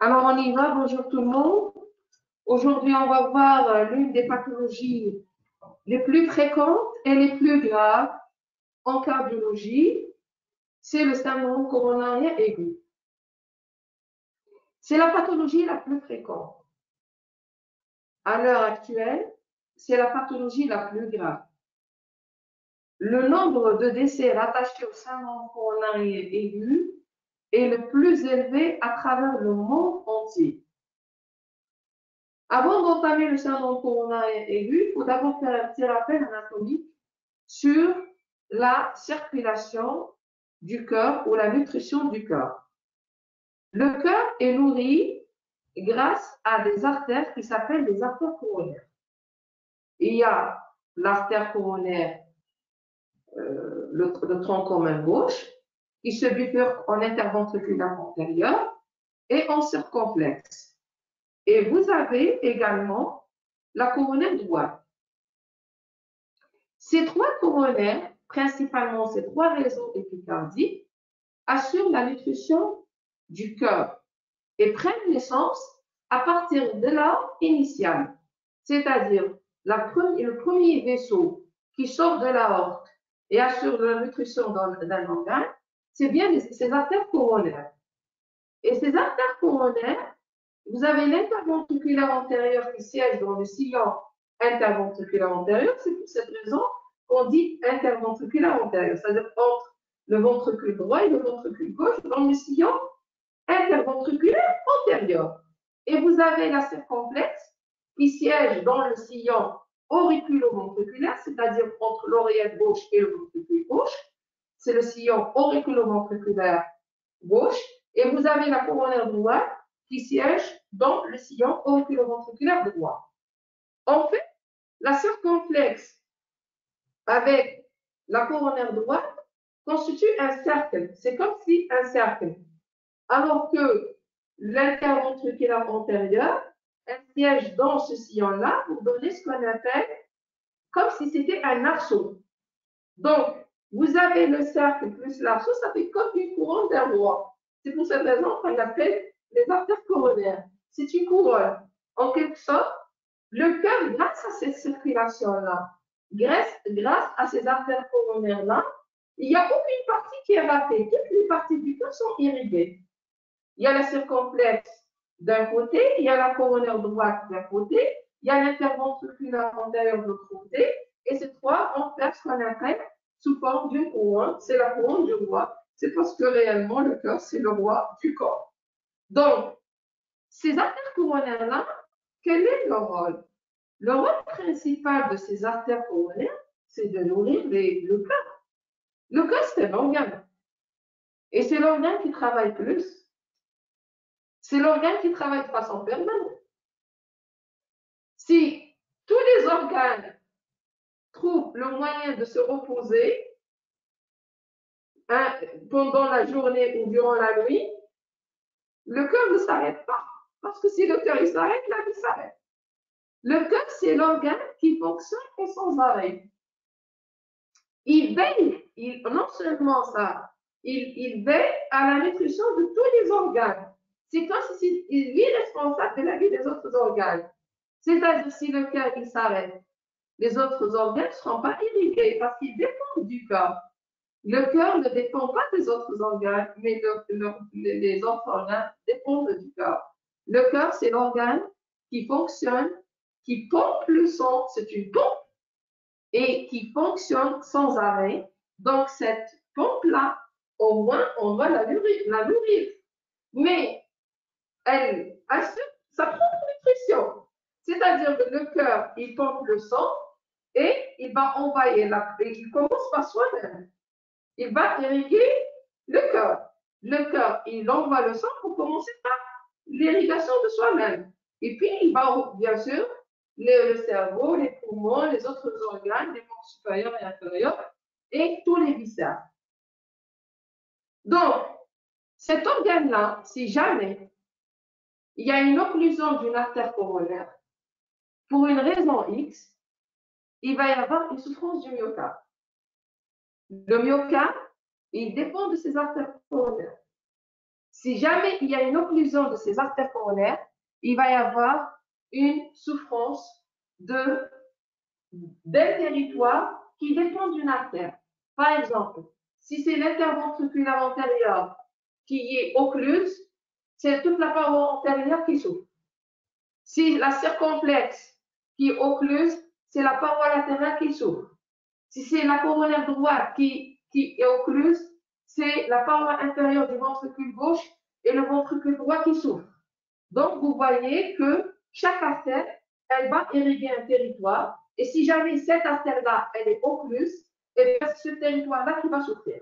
Alors, on y va. Bonjour tout le monde. Aujourd'hui, on va voir l'une des pathologies les plus fréquentes et les plus graves en cardiologie. C'est le syndrome coronarien aigu. C'est la pathologie la plus fréquente. À l'heure actuelle, c'est la pathologie la plus grave. Le nombre de décès rattachés au syndrome coronarien aigu est le plus élevé à travers le monde entier. Avant d'entamer le syndrome coronarien aigu, il faut d'abord faire un petit rappel anatomique sur la circulation du cœur ou la nutrition du cœur. Le cœur est nourri grâce à des artères qui s'appellent les artères coronaires. Il y a l'artère coronaire, le tronc commun gauche, qui se bifurque en interventriculaire antérieur et en circonflexe. Et vous avez également la coronaire droite. Ces trois coronaires, principalement ces trois réseaux épicardiques, assurent la nutrition du cœur et prennent naissance à partir de l'ordre initial, c'est-à-dire le premier vaisseau qui sort de l'aorte et assure la nutrition d'un organe, c'est bien ces artères coronaires. Et ces artères coronaires, vous avez l'interventriculaire antérieur qui siège dans le sillon interventriculaire antérieur. C'est pour cette raison qu'on dit interventriculaire antérieur, c'est-à-dire entre le ventricule droit et le ventricule gauche dans le sillon interventriculaire antérieur. Et vous avez la circonflexe qui siège dans le sillon auriculoventriculaire, c'est-à-dire entre l'oreillette gauche et le ventricule gauche. C'est le sillon auriculoventriculaire gauche. Et vous avez la coronaire droite qui siège dans le sillon auriculoventriculaire droit. En fait, la circonflexe avec la coronaire droite constitue un cercle. C'est comme si un cercle. Alors que l'interventriculaire antérieur, elle siège dans ce sillon-là pour donner ce qu'on appelle comme si c'était un arceau. Donc, vous avez le cercle plus l'arceau, ça fait comme une couronne d'un roi. C'est pour cette raison qu'on appelle les artères coronaires. C'est une couronne. En quelque sorte, le cœur, grâce à cette circulation-là, grâce à ces artères coronaires-là, il n'y a aucune partie qui est ratée. Toutes les parties du cœur sont irriguées. Il y a la circonflexe d'un côté, il y a la coronaire droite d'un côté, il y a l'interventriculaire antérieur de l'autre côté, et ces trois vont faire ce qu'on appelle sous forme d'une couronne. C'est la couronne du roi. C'est parce que réellement, le cœur, c'est le roi du corps. Donc, ces artères coronaires-là, quel est leur rôle? Le rôle principal de ces artères coronaires, c'est de nourrir le cœur. Le cœur, c'est un organe. Et c'est l'organe qui travaille plus. C'est l'organe qui travaille de façon permanente. Si tous les organes trouvent le moyen de se reposer pendant la journée ou durant la nuit, le cœur ne s'arrête pas. Parce que si le cœur s'arrête, la vie s'arrête. Le cœur, c'est l'organe qui fonctionne sans arrêt. Il veille, non seulement ça, il veille à la nutrition de tous les organes. C'est comme si il est responsable de la vie des autres organes. C'est-à-dire, si le cœur s'arrête, les autres organes ne seront pas irrigués parce qu'ils dépendent du cœur. Le cœur ne dépend pas des autres organes, mais les autres organes dépendent du cœur. Le cœur, c'est l'organe qui fonctionne, qui pompe le sang, c'est une pompe, et qui fonctionne sans arrêt. Donc, cette pompe-là, au moins, on va la nourrir. Mais elle assure sa propre nutrition. C'est-à-dire que le cœur, il pompe le sang et il va envahir il commence par soi-même. Il va irriguer le cœur. Le cœur, il envoie le sang pour commencer par l'irrigation de soi-même. Et puis, il va, bien sûr, le cerveau, les poumons, les autres organes, les membres supérieurs et inférieurs, et tous les viscères. Donc, cet organe-là, si jamais il y a une occlusion d'une artère coronaire, pour une raison X, il va y avoir une souffrance du myocarde. Le myocarde, il dépend de ces artères coronaires. Si jamais il y a une occlusion de ces artères coronaires, il va y avoir une souffrance d'un territoire qui dépend d'une artère. Par exemple, si c'est l'interventriculaire antérieur qui est occluse, c'est toute la paroi antérieure qui souffre. Si la circonflexe qui est occluse, c'est la paroi latérale qui souffre. Si c'est la coronaire droite qui est occluse, c'est la paroi inférieure du ventricule gauche et le ventricule droit qui souffre. Donc, vous voyez que chaque artère, elle va irriguer un territoire. Et si jamais cette artère-là, elle est occluse, c'est ce territoire-là qui va souffrir.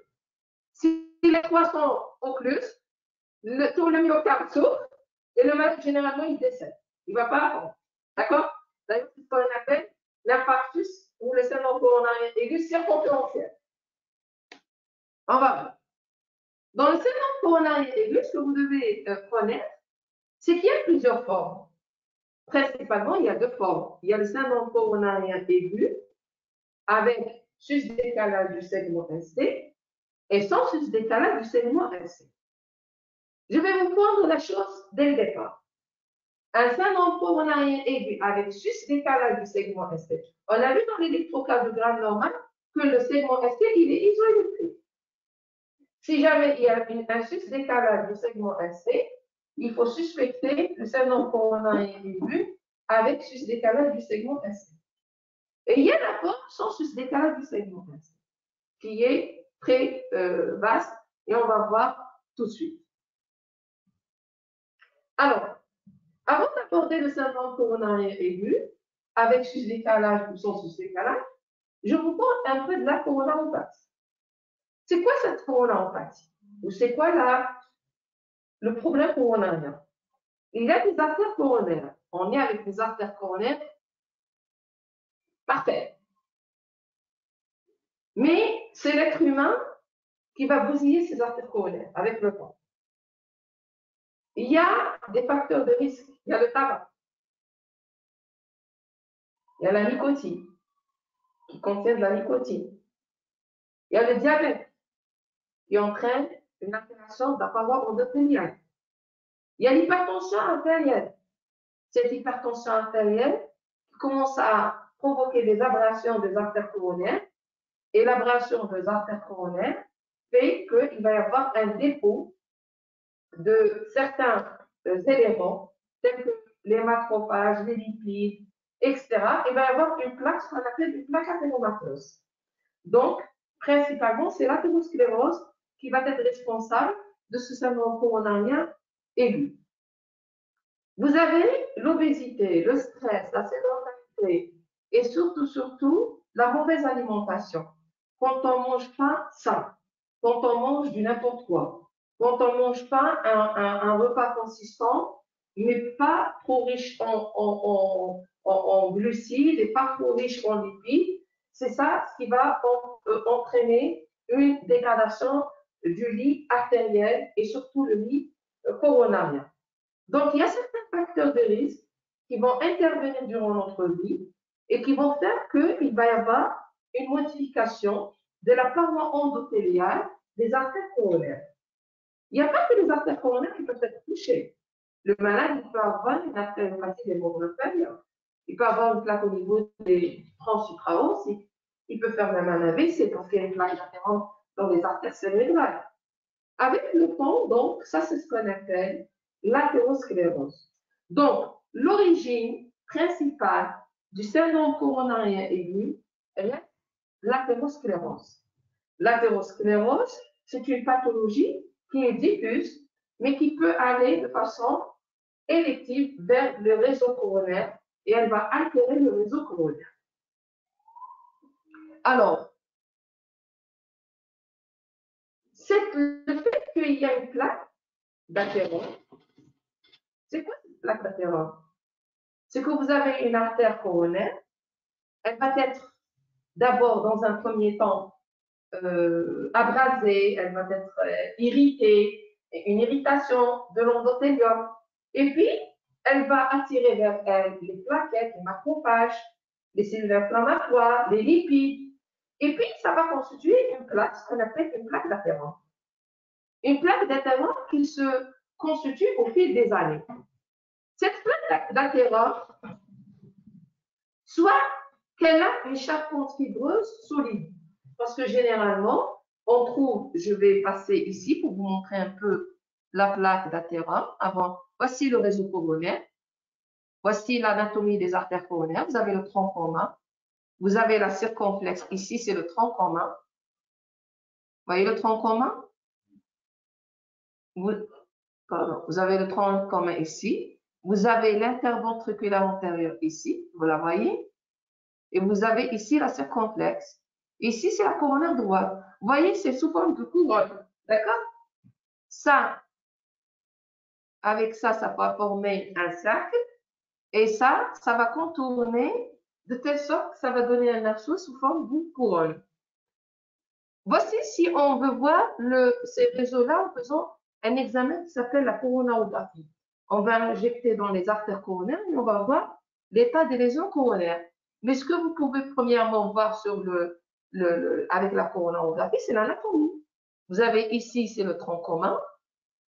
Si les trois sont occluses, tout le myocarde souffre et le malade, généralement, il décède. Il ne va pas apprendre. D'accord? D'ailleurs, c'est ce qu'on appelle l'infarctus ou le syndrome coronarien aigu circonférentiel. On va voir. Dans le syndrome coronarien aigu, ce que vous devez connaître, c'est qu'il y a plusieurs formes. Principalement, il y a deux formes. Il y a le syndrome coronarien aigu avec sus-décalage du segment ST et sans sus-décalage du segment ST. Je vais vous prendre la chose dès le départ. Un syndrome coronarien aigu avec sus-décalage du segment ST. On a vu dans l'électrocardiogramme normal que le segment ST, il est isoélectrique. Si jamais il y a un sus-décalage du segment ST, il faut suspecter le syndrome coronarien aigu avec sus-décalage du segment ST. Et il y a la forme sans sus-décalage du segment ST, qui est très vaste, et on va voir tout de suite. Alors, avant d'aborder le syndrome coronarien aigu, avec sus-décalage ou sans sus-décalage, je vous parle un peu de la coronaropathie. C'est quoi cette coronaropathie? Ou c'est quoi le problème coronarien? Il y a des artères coronaires. On est avec des artères coronaires parfaites. Mais c'est l'être humain qui va bousiller ces artères coronaires avec le temps. Il y a des facteurs de risque. Il y a le tabac. Il y a la nicotine, qui contient de la nicotine. Il y a le diabète, qui entraîne une altération de la paroi endothéliale. Il y a l'hypertension artérielle. Cette hypertension artérielle commence à provoquer des abrasions des artères coronaires. Et l'abrasion des artères coronaires fait qu'il va y avoir un dépôt de certains éléments, tels que les macrophages, les lipides, etc. Il va y avoir une plaque, ce qu'on appelle une plaque athéromateuse. Donc, principalement, c'est l'athérosclérose qui va être responsable de ce syndrome coronarien aigu. Vous avez l'obésité, le stress, la sédentarité et surtout, la mauvaise alimentation. Quand on ne mange pas sain, quand on mange du n'importe quoi, quand on ne mange pas un repas consistant, mais pas trop riche en glucides et pas trop riche en lipides, c'est ça ce qui va entraîner une dégradation du lit artériel et surtout le lit coronarien. Donc, il y a certains facteurs de risque qui vont intervenir durant notre vie et qui vont faire qu'il va y avoir une modification de la paroi endothéliale des artères coronaires. Il n'y a pas que les artères coronaires qui peuvent être touchées. Le malade, il peut avoir une artériopathie des membres inférieurs. Il peut avoir une plaque au niveau des francs supraos. Il peut faire même un AVC parce qu'il y a une plaque latérale dans les artères cérébrales. Avec le temps, donc, ça c'est ce qu'on appelle l'athérosclérose. Donc, l'origine principale du syndrome coronarien aigu est l'athérosclérose. L'athérosclérose, c'est une pathologie qui est diffuse, mais qui peut aller de façon élective vers le réseau coronaire et elle va altérer le réseau coronaire. Alors, le fait qu'il y a une plaque d'athérome, c'est quoi cette plaque d'athérome? C'est que vous avez une artère coronaire, elle va être d'abord dans un premier temps abrasée, elle va être irritée, une irritation de l'endothélium, et puis elle va attirer vers elle les plaquettes, les macrophages, les cellules inflammatoires, les lipides, et puis ça va constituer une plaque, ce qu'on appelle une plaque d'athérome. une plaque d'athérome qui se constitue au fil des années. Cette plaque d'athérome, soit qu'elle a une charpente fibreuse solide, parce que généralement, on trouve, je vais passer ici pour vous montrer un peu la plaque d'athérome. Avant, voici le réseau coronaire. Voici l'anatomie des artères coronaires. Vous avez le tronc commun. Vous avez la circonflexe. Ici, c'est le tronc commun. Vous voyez le tronc commun? Vous avez le tronc commun ici. Vous avez l'interventriculaire antérieur ici. Vous la voyez? Et vous avez ici la circonflexe. Ici, c'est la coronaire droite. Vous voyez, c'est sous forme de couronne. D'accord? Ça, avec ça, ça va former un cercle. Et ça va contourner de telle sorte que ça va donner un arceau sous forme d'une couronne. Voici si on veut voir ces réseaux-là en faisant un examen qui s'appelle la coronarographie. On va injecter dans les artères coronaires et on va voir l'état des lésions coronaires. Mais ce que vous pouvez premièrement voir avec la coronarographie, c'est l'anatomie. Vous avez ici, c'est le tronc commun.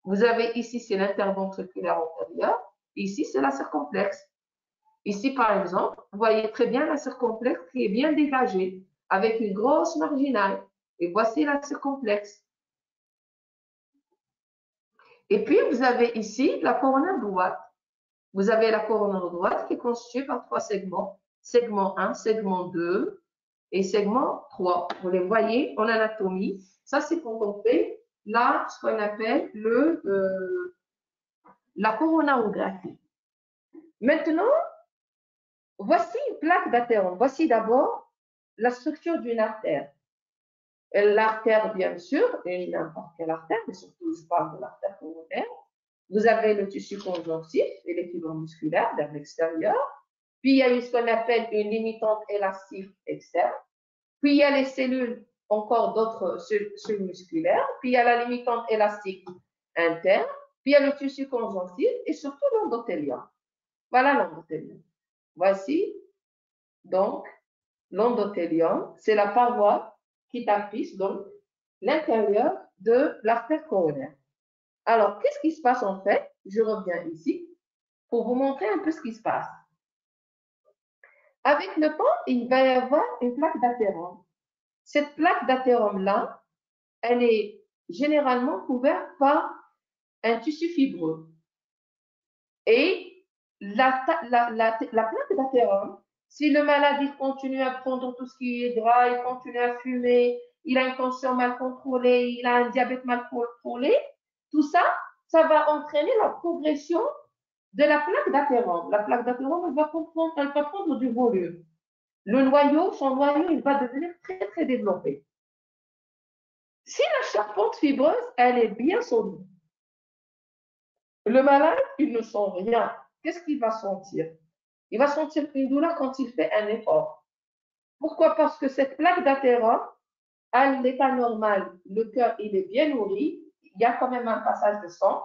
Vous avez ici, c'est l'interventriculaire antérieur. Ici, c'est la circonflexe. Ici, par exemple, vous voyez très bien la circonflexe qui est bien dégagée avec une grosse marginale. Et voici la circonflexe. Et puis, vous avez ici la coronaire droite. Vous avez la coronaire droite qui est constituée par 3 segments. Segment 1, segment 2 et segment 3. Vous les voyez en anatomie. Ça, c'est quand on fait là, ce qu'on appelle la coronarographie. Maintenant, voici une plaque d'athérome. Voici d'abord la structure d'une artère. L'artère, bien sûr, et n'importe quelle artère, mais surtout, je parle de l'artère coronaire. Vous avez le tissu conjonctif et les fibres musculaires vers l'extérieur. Puis, il y a ce qu'on appelle une limitante élastique externe. Puis, il y a les cellules, encore d'autres cellules musculaires. Puis, il y a la limitante élastique interne. Puis, il y a le tissu conjonctif et surtout l'endothélium. Voilà l'endothélium. Voici donc l'endothélium. C'est la paroi qui tapisse donc l'intérieur de l'artère coronaire. Alors, qu'est-ce qui se passe en fait? Je reviens ici pour vous montrer un peu ce qui se passe. Avec le temps, il va y avoir une plaque d'athérome. Cette plaque d'athérome-là, elle est généralement couverte par un tissu fibreux. Et la plaque d'athérome, si le malade il continue à prendre tout ce qui est gras, il continue à fumer, il a une tension mal contrôlée, il a un diabète mal contrôlé, tout ça, ça va entraîner la progression de la plaque d'athérome. La plaque d'athérome, elle va prendre du volume. Son noyau, il va devenir très, très développé. Si la charpente fibreuse, elle est bien solide, le malade, il ne sent rien. Qu'est-ce qu'il va sentir? Il va sentir une douleur quand il fait un effort. Pourquoi? Parce que cette plaque d'athérome, à l'état normal, le cœur, il est bien nourri, il y a quand même un passage de sang,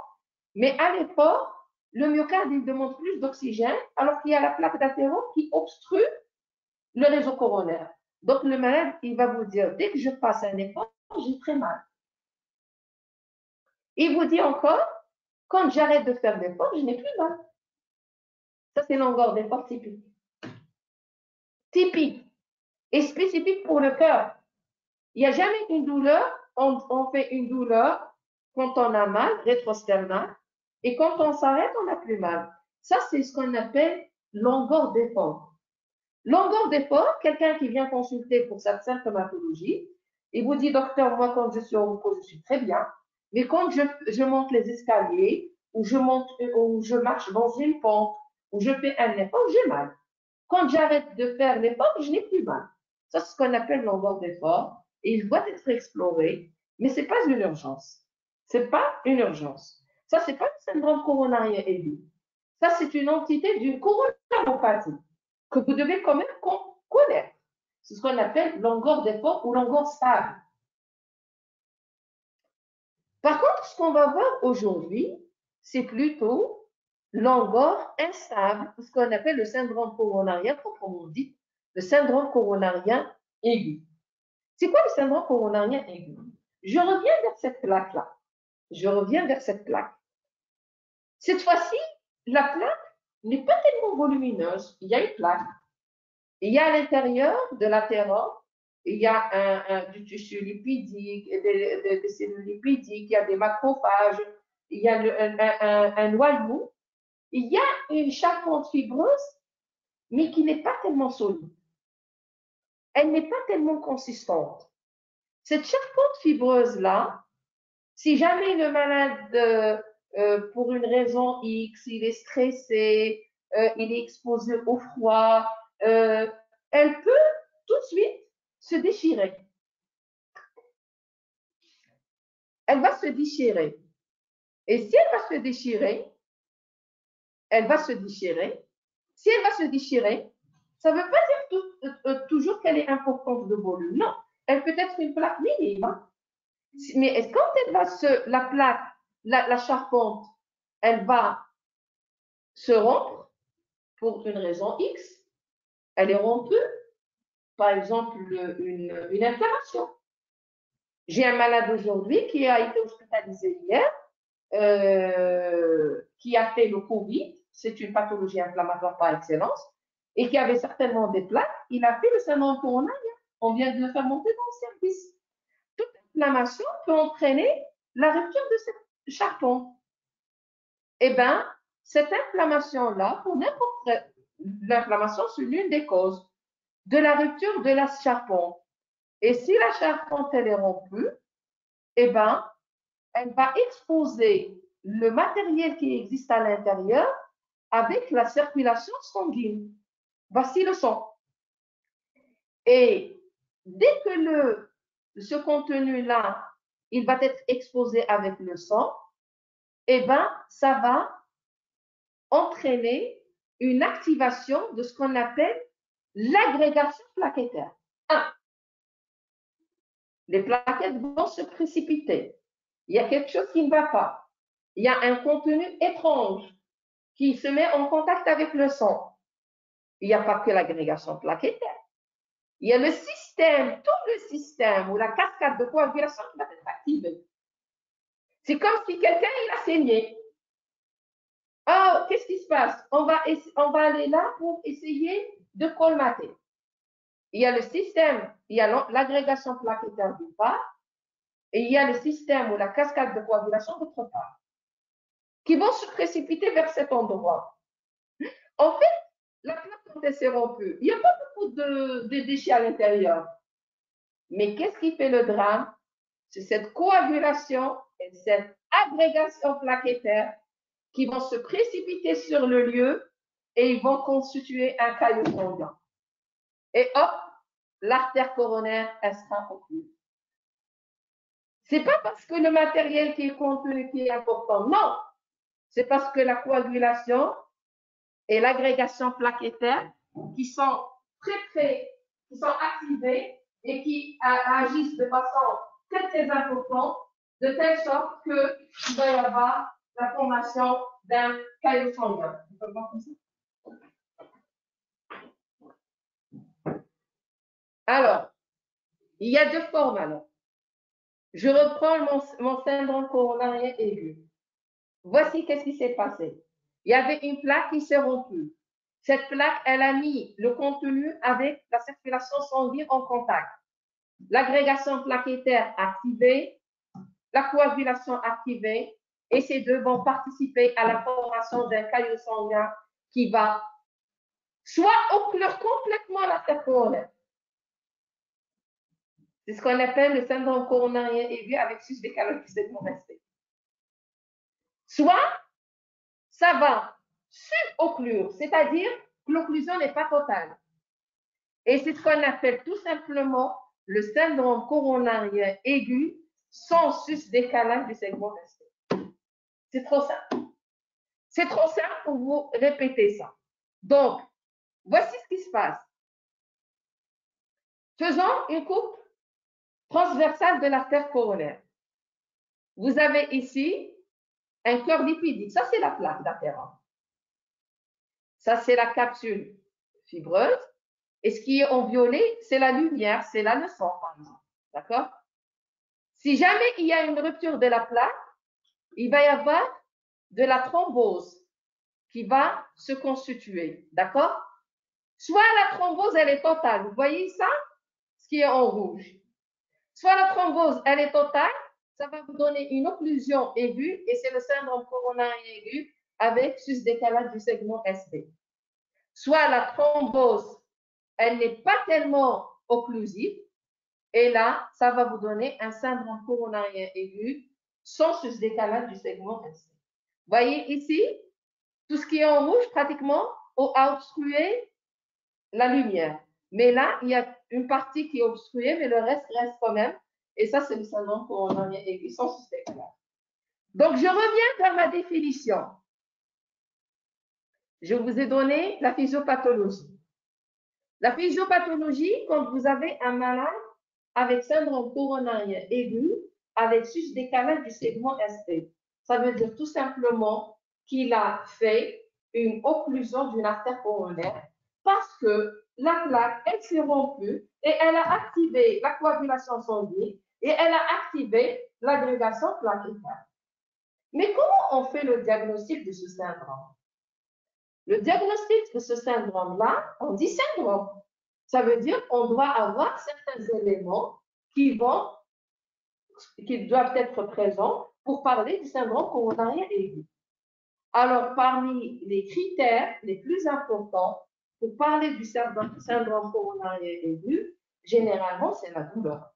mais à l'effort, le myocarde, il demande plus d'oxygène, alors qu'il y a la plaque d'athérome qui obstrue le réseau coronaire. Donc, le malade, il va vous dire, dès que je passe un effort, j'ai très mal. Il vous dit encore, quand j'arrête de faire l'effort, je n'ai plus mal. Ça, c'est l'angor d'effort typique. Typique et spécifique pour le cœur. Il n'y a jamais une douleur, on fait une douleur quand on a mal, rétrosternal, et quand on s'arrête, on n'a plus mal. Ça, c'est ce qu'on appelle l'angor d'effort. L'angor d'effort, quelqu'un qui vient consulter pour cette symptomatologie, il vous dit, docteur, moi, quand je suis au repos, je suis très bien, mais quand je monte les escaliers, ou je marche dans une pente, ou je fais un effort, j'ai mal. Quand j'arrête de faire l'effort, je n'ai plus mal. Ça, c'est ce qu'on appelle l'angor d'effort, et il doit être exploré, mais ce n'est pas une urgence. Ce n'est pas une urgence. Ça, ce n'est pas le syndrome coronarien aigu. Ça, c'est une entité d'une coronaropathie que vous devez quand même connaître. C'est ce qu'on appelle l'angor d'effort ou l'angor stable. Par contre, ce qu'on va voir aujourd'hui, c'est plutôt l'angor instable, ce qu'on appelle le syndrome coronarien, proprement dit, le syndrome coronarien aigu. C'est quoi le syndrome coronarien aigu? Je reviens vers cette plaque-là. je reviens vers cette plaque. Cette fois-ci, la plaque n'est pas tellement volumineuse. Il y a une plaque. Il y a à l'intérieur de l'athéron, il y a du tissu lipidique, des cellules lipidiques, il y a des macrophages, il y a un noyau, il y a une charpente fibreuse, mais qui n'est pas tellement solide. Elle n'est pas tellement consistante. Cette charpente fibreuse-là, si jamais le malade, pour une raison X, il est stressé, il est exposé au froid, elle peut tout de suite se déchirer. Elle va se déchirer. Et si elle va se déchirer, elle va se déchirer. Si elle va se déchirer, ça ne veut pas dire toujours qu'elle est importante de volume. Non, elle peut être une plaque minime. Hein. Mais quand elle va la plaque, la charpente, elle va se rompre pour une raison X, elle est rompue, par exemple une inflammation. J'ai un malade aujourd'hui qui a été hospitalisé hier, qui a fait le Covid, c'est une pathologie inflammatoire par excellence, et qui avait certainement des plaques. Il a fait le syndrome coronaire. On vient de le faire monter dans le service. Toute inflammation peut entraîner la rupture de cette charpente. Eh bien, cette inflammation-là, pour n'importe quelle l'inflammation, c'est l'une des causes de la rupture de la charpente. Et si la charpente elle est rompue, eh ben, elle va exposer le matériel qui existe à l'intérieur avec la circulation sanguine. Voici le sang. Et dès que ce contenu-là, il va être exposé avec le sang, eh ben, ça va entraîner une activation de ce qu'on appelle l'agrégation plaquettaire. 1. Les plaquettes vont se précipiter. Il y a quelque chose qui ne va pas. Il y a un contenu étrange qui se met en contact avec le sang. Il n'y a pas que l'agrégation plaquettaire. Il y a le système, tout le système ou la cascade de coagulation qui va être activée. C'est comme si quelqu'un il a saigné. Oh, qu'est-ce qui se passe? On va aller là pour essayer de colmater. Il y a le système, il y a l'agrégation plaquettaire d'une part, et il y a le système ou la cascade de coagulation d'autre part, qui vont se précipiter vers cet endroit. En fait, la plaque, quand elle s'est rompue, il n'y a pas beaucoup de déchets à l'intérieur. Mais qu'est-ce qui fait le drame? C'est cette coagulation et cette agrégation plaquettaire qui vont se précipiter sur le lieu et ils vont constituer un caillot sanguin. Et hop, l'artère coronaire, elle sera occlue. C'est pas parce que le matériel qui est contenu qui est important, non. C'est parce que la coagulation et l'agrégation plaquettaire qui sont qui sont activées et qui agissent de façon très importante, de telle sorte qu'il va y avoir la formation d'un caillot sanguin. Alors, il y a deux formes alors. Je reprends mon syndrome coronarien aigu. Voici qu'est-ce qui s'est passé. Il y avait une plaque qui s'est rompue. Cette plaque, elle a mis le contenu avec la circulation sanguine en contact. L'agrégation plaquettaire activée, la coagulation activée, et ces deux vont participer à la formation d'un caillot sanguin qui va soit occlure complètement l'artère coronaire. C'est ce qu'on appelle le syndrome coronarien aigu avec sus-décalage du segment resté. Soit ça va subocclure, c'est-à-dire que l'occlusion n'est pas totale. Et c'est ce qu'on appelle tout simplement le syndrome coronarien aigu sans sus-décalage du segment resté. C'est trop simple. C'est trop simple pour vous répéter ça. Donc, voici ce qui se passe. Faisons une coupe transversale de l'artère coronaire. Vous avez ici un cœur lipidique. Ça, c'est la plaque d'athéron. Ça, c'est la capsule fibreuse. Et ce qui est en violet, c'est la lumière, c'est là le sang, par exemple. D'accord? Si jamais il y a une rupture de la plaque, il va y avoir de la thrombose qui va se constituer. D'accord? Soit la thrombose, elle est totale. Vous voyez ça? Ce qui est en rouge. Soit la thrombose, elle est totale, ça va vous donner une occlusion aiguë et c'est le syndrome coronarien aigu avec sus-décalage du segment ST. Soit la thrombose, elle n'est pas tellement occlusive et là, ça va vous donner un syndrome coronarien aigu sans sus-décalage du segment ST. Vous voyez ici, tout ce qui est en rouge pratiquement a obstrué la lumière. Mais là, il y a une partie qui est obstruée, mais le reste quand même. Et ça, c'est le syndrome coronarien aigu sans sus-décalage. Donc, je reviens vers ma définition. Je vous ai donné la physiopathologie. La physiopathologie, quand vous avez un malade avec syndrome coronarien aigu, avec sus-décalage du segment ST, ça veut dire tout simplement qu'il a fait une occlusion d'une artère coronaire parce que la plaque, elle s'est rompue et elle a activé la coagulation sanguine et elle a activé l'agrégation plaquettaire. Mais comment on fait le diagnostic de ce syndrome? Le diagnostic de ce syndrome-là, on dit syndrome. Ça veut dire qu'on doit avoir certains éléments qui doivent être présents pour parler du syndrome coronarien aigu. Alors, parmi les critères les plus importants pour parler du syndrome coronarien aigu, généralement, c'est la douleur.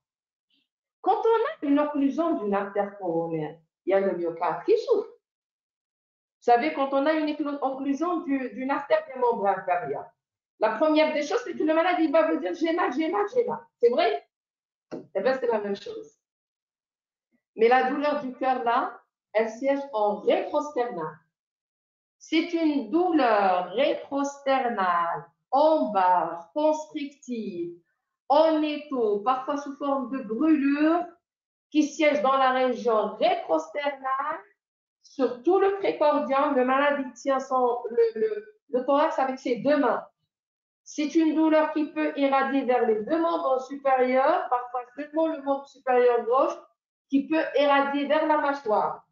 Quand on a une occlusion d'une artère coronaire, il y a le myocarde qui souffre. Vous savez, quand on a une occlusion d'une artère des membres inférieurs, la première des choses, c'est que le malade il va vous dire j'ai mal, j'ai mal, j'ai mal. C'est vrai? Eh bien, c'est la même chose. Mais la douleur du cœur, là, elle siège en rétrosternal. C'est une douleur rétrosternale, en barre, constrictive, en étau, parfois sous forme de brûlure, qui siège dans la région rétrosternale, sur tout le précordium. Le malade il tient le thorax avec ses deux mains. C'est une douleur qui peut irradier vers les deux membres supérieurs, parfois seulement le membre supérieur gauche, qui peut irradier vers la mâchoire.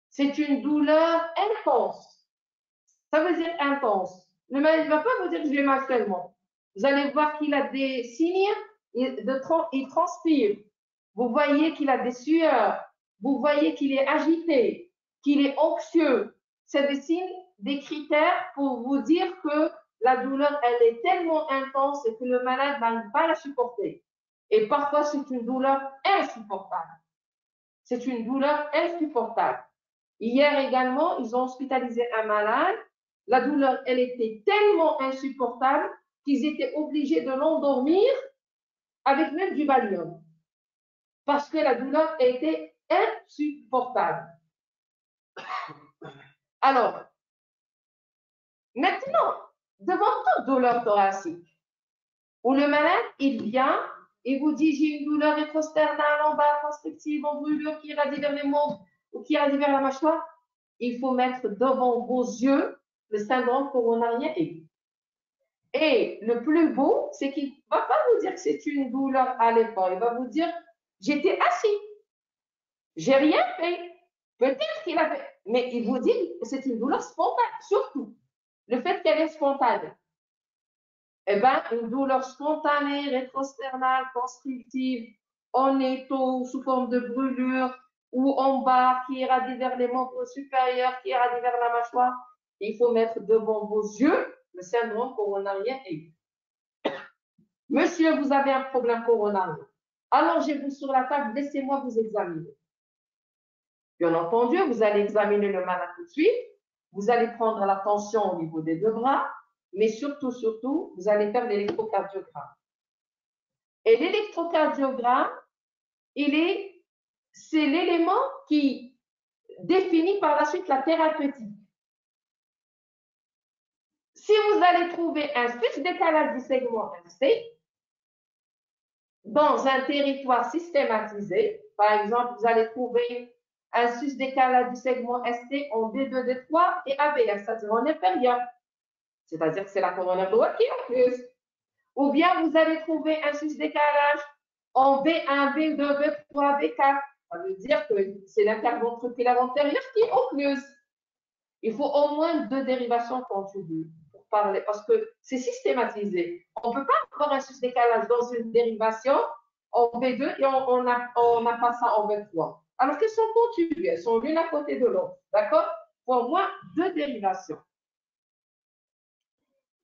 C'est une douleur intense. Ça veut dire intense. Le malade ne va pas vous dire que j'ai mal seulement. Vous allez voir qu'il a des signes, il transpire. Vous voyez qu'il a des sueurs. Vous voyez qu'il est agité, qu'il est anxieux. C'est des signes, des critères pour vous dire que la douleur, elle est tellement intense et que le malade n'arrive pas à la supporter. Et parfois, c'est une douleur insupportable. C'est une douleur insupportable. Hier également, ils ont hospitalisé un malade. La douleur, elle était tellement insupportable qu'ils étaient obligés de l'endormir avec même du Valium. Parce que la douleur était insupportable. Alors, maintenant, devant toute douleur thoracique, où le malade, il vient et vous dit j'ai une douleur rétrosternale en bas, constrictive, en brûlure qui irradie vers les membres ou qui irradie vers la mâchoire, il faut mettre devant vos yeux le syndrome coronarien aigu. Et le plus beau, c'est qu'il ne va pas vous dire que c'est une douleur à l'effort. Il va vous dire j'étais assis, j'ai rien fait. Peut-être qu'il a fait, mais il vous dit que c'est une douleur spontanée, surtout. Le fait qu'elle est spontanée. Eh bien, une douleur spontanée, rétrosternale, constrictive, en étau, sous forme de brûlure, ou en bas, qui irradie vers les membres supérieurs, qui irradie vers la mâchoire, il faut mettre devant vos yeux le syndrome coronarien aigu. Monsieur, vous avez un problème coronarien. Allongez-vous sur la table, laissez-moi vous examiner. Bien entendu, vous allez examiner le malade tout de suite. Vous allez prendre la tension au niveau des deux bras, mais surtout, vous allez faire l'électrocardiogramme. Et l'électrocardiogramme, c'est l'élément qui définit par la suite la thérapeutique. Si vous allez trouver un sus-décalage du segment ST dans un territoire systématisé, par exemple, vous allez trouver un sus-décalage du segment ST en D2, D3 et AVS, c'est-à-dire en inférieur. C'est-à-dire que c'est la coronaire droite qui est en plus. Ou bien vous allez trouver un sus-décalage en V1, V2, V3, V4. Ça veut dire que c'est l'interventriculaire antérieur qui est occluse. Il faut au moins 2 dérivations contigües pour parler, parce que c'est systématisé. On ne peut pas avoir un sus-décalage dans une dérivation en V2 et on n'a pas ça en V3. Alors qu'elles sont contiguës, elles sont l'une à côté de l'autre. D'accord? Il faut au moins 2 dérivations.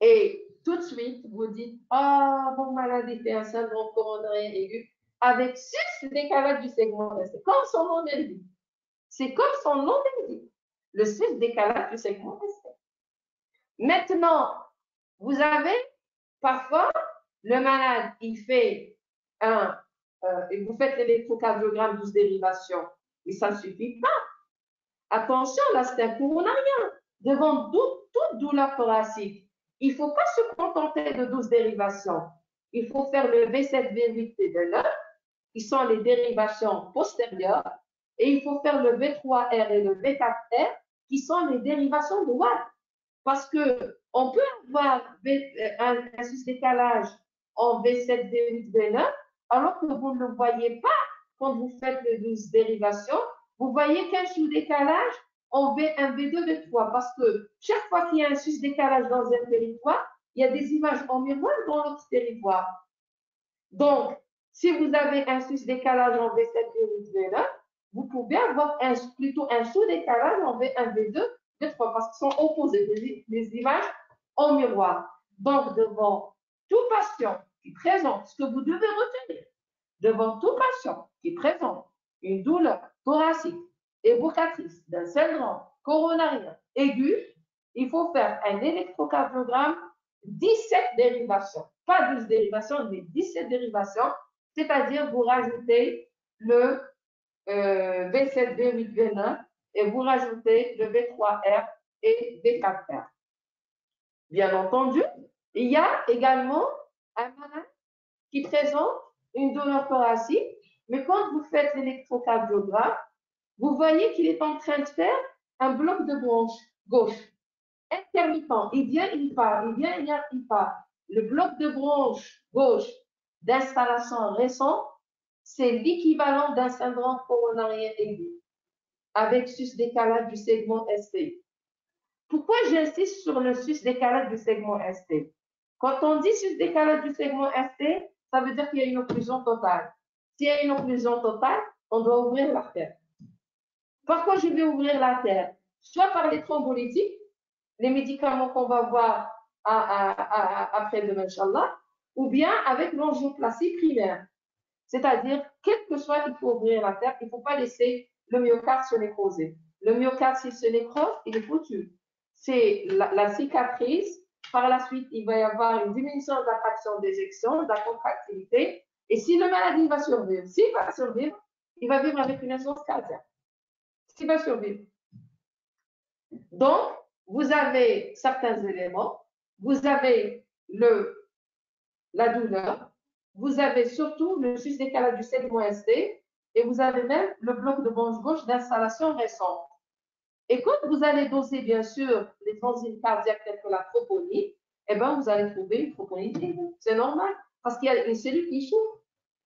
Et tout de suite, vous dites, ah, mon maladie fait un syndrome coronarien aigu avec sus-décalage du segment resté. Comme son nom l'indique. C'est comme son nom l'indique. Le sus-décalage du segment resté. Maintenant, vous avez parfois le malade, il fait vous faites l'électrocardiogramme 12 dérivations, mais ça ne suffit pas. Attention, là, c'est un coronarien. Devant toute douleur thoracique, il ne faut pas se contenter de 12 dérivations. Il faut faire le V7, V8 et V9, qui sont les dérivations postérieures, et il faut faire le V3R et le V4R, qui sont les dérivations droites. Parce qu'on peut avoir un sus-décalage en V7, V8, V9, alors que vous ne le voyez pas quand vous faites les 12 dérivations. Vous voyez qu'un sus-décalage en V1, V2, V3, parce que chaque fois qu'il y a un sus-décalage dans un territoire, il y a des images en miroir dans l'autre territoire. Donc, si vous avez un sus-décalage en V7, V8, V9, vous pouvez avoir plutôt un sous-décalage en V1, V2, V3, parce qu'ils sont opposés, les images en miroir. Donc, devant tout patient qui présente, ce que vous devez retenir, devant tout patient qui présente une douleur thoracique évocatrice d'un syndrome coronarien aigu, il faut faire un électrocardiogramme 17 dérivations. Pas 12 dérivations, mais 17 dérivations, c'est-à-dire vous rajoutez le V7, V8, V9 et vous rajoutez le V3R et V4R. Bien entendu, il y a également un malade qui présente une douleur thoracique, mais quand vous faites l'électrocardiogramme, vous voyez qu'il est en train de faire un bloc de bronche gauche, intermittent. Il vient, il part, il vient, il part. Le bloc de bronche gauche d'installation récente, c'est l'équivalent d'un syndrome coronarien aigu avec sus-décalage du segment ST. Pourquoi j'insiste sur le sus-décalage du segment ST? Quand on dit sus-décalage du segment ST, ça veut dire qu'il y a une occlusion totale. S'il y a une occlusion totale, on doit ouvrir l'artère. Pourquoi je vais ouvrir l'artère? Soit par les thrombolytiques, les médicaments qu'on va voir après-demain, Inch'Allah, ou bien avec l'angioplastie primaire. C'est-à-dire, quel que soit, il faut ouvrir l'artère, il ne faut pas laisser le myocarde se nécroser. Le myocarde, s'il se nécrose, il est foutu. C'est la cicatrice. Par la suite, il va y avoir une diminution de la fraction d'éjection, de la contractilité. Et si le malade va survivre, s'il va survivre, il va vivre avec une insuffisance cardiaque. S'il va survivre. Donc, vous avez certains éléments. Vous avez la douleur. Vous avez surtout le sus-décalage du segment ST et vous avez même le bloc de bronche gauche d'installation récente. Et quand vous allez doser, bien sûr, les enzymes cardiaques telles que la troponine, eh ben, vous allez trouver une troponine aiguë. C'est normal, parce qu'il y a une cellule qui souffre.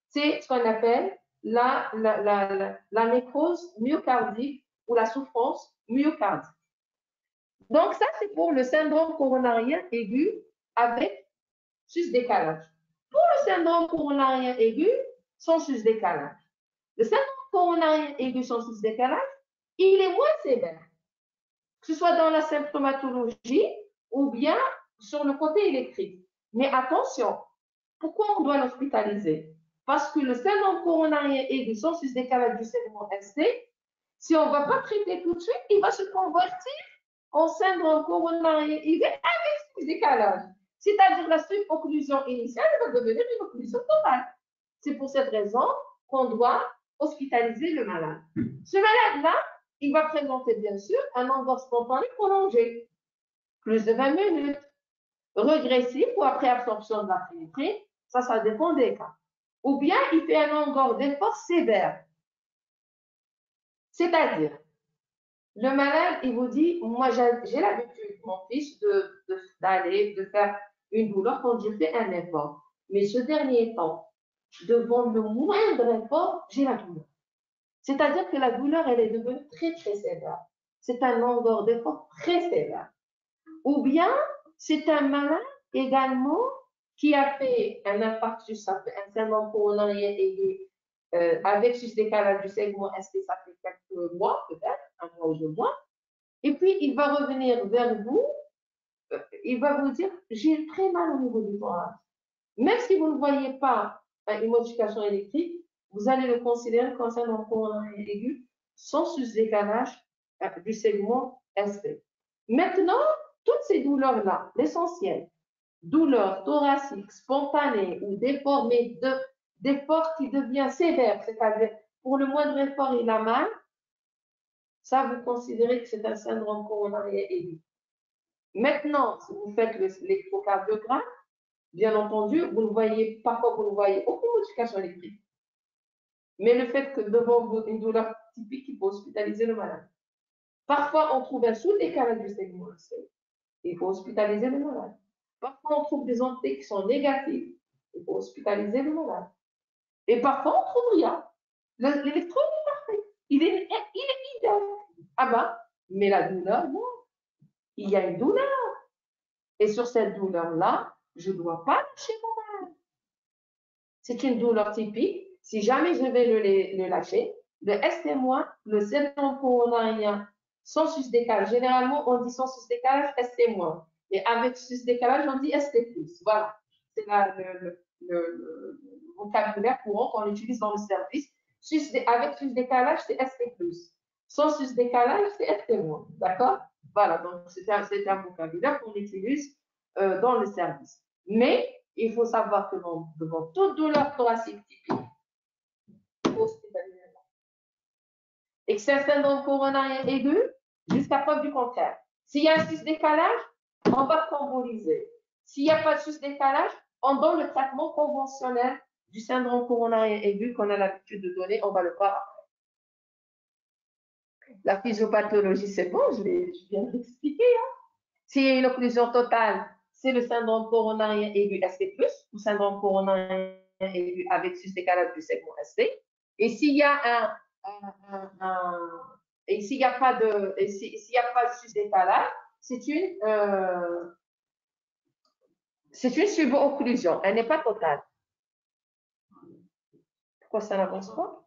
C'est ce qu'on appelle la nécrose myocardique ou la souffrance myocardique. Donc, ça, c'est pour le syndrome coronarien aigu avec sus-décalage. Pour le syndrome coronarien aigu, sans sus-décalage. Le syndrome coronarien aigu sans sus-décalage, il est moins sévère, que ce soit dans la symptomatologie ou bien sur le côté électrique. Mais attention, pourquoi on doit l'hospitaliser? Parce que le syndrome coronarien aigu sans sus-décalage du segment ST, si on ne va pas traiter tout de suite, il va se convertir en syndrome coronarien aigu avec sus-décalage. C'est-à-dire la subocclusion initiale va devenir une occlusion totale. C'est pour cette raison qu'on doit hospitaliser le malade. Ce malade-là, il va présenter bien sûr un engorgement spontané prolongé, plus de 20 minutes, régressif ou après absorption de la pénétrine, ça dépend des cas. Ou bien il fait un engorgement d'effort sévère. C'est-à-dire, le malade, il vous dit, moi j'ai l'habitude, mon fils, d'aller, de faire une douleur quand je fais un effort. Mais ce dernier temps, devant le moindre effort, j'ai la douleur. C'est-à-dire que la douleur, elle est devenue très, très sévère. C'est un longueur d'effort très sévère. Ou bien, c'est un malade également qui a fait un infarctus, un syndrome coronarien aigu avec décalage du segment ST, ça fait quelques mois, peut-être, un mois ou 2 mois. Et puis, il va revenir vers vous, il va vous dire, j'ai très mal au niveau du thorax. Même si vous ne voyez pas une modification électrique, vous allez le considérer comme syndrome coronarien aigu sans sous-décalage du segment ST. Maintenant, toutes ces douleurs-là, l'essentiel, douleurs thoraciques, spontanées ou déformées, d'effort qui devient sévère, c'est-à-dire pour le moindre effort, il a mal, ça, vous considérez que c'est un syndrome coronarien aigu. Maintenant, si vous faites l'électrocardiogramme, bien entendu, vous ne voyez, parfois vous ne voyez aucune modification électrique. Mais le fait que devant une douleur typique, il faut hospitaliser le malade. Parfois, on trouve un sous-décalage du segment C. Il faut hospitaliser le malade. Parfois, on trouve des entités qui sont négatives. Il faut hospitaliser le malade. Et parfois, on ne trouve rien. L'électrode est parfait. Il est idéal. Ah ben, mais la douleur, non. Il y a une douleur. Et sur cette douleur-là, je ne dois pas lâcher mon malade. C'est une douleur typique. Si jamais je vais le lâcher, le ST-, le syndrome coronarien sans sus-décalage. Généralement, on dit sans sus-décalage, ST-. Et avec sus-décalage, on dit ST+. Voilà. C'est le vocabulaire courant qu'on utilise dans le service. Avec sus-décalage, c'est ST+. Sans sus-décalage, c'est ST-. D'accord? Voilà. Donc, c'est un vocabulaire qu'on utilise dans le service. Mais, il faut savoir que devant toute douleur thoracique typique, il faut hospitaliser. Et que c'est un syndrome coronarien aigu, jusqu'à preuve du contraire. S'il y a un sus-décalage, on va thromboliser. S'il n'y a pas de sus-décalage, on donne le traitement conventionnel du syndrome coronarien aigu qu'on a l'habitude de donner, on va le voir après. La physiopathologie, c'est bon, je viens de l'expliquer. Hein. S'il y a une occlusion totale, c'est le syndrome coronarien aigu ST+, ou syndrome coronarien aigu avec sus-décalage du segment ST. Et s'il y a et s'il n'y a pas de sus-décalage, c'est une subocclusion. Elle n'est pas totale. Pourquoi ça n'avance pas?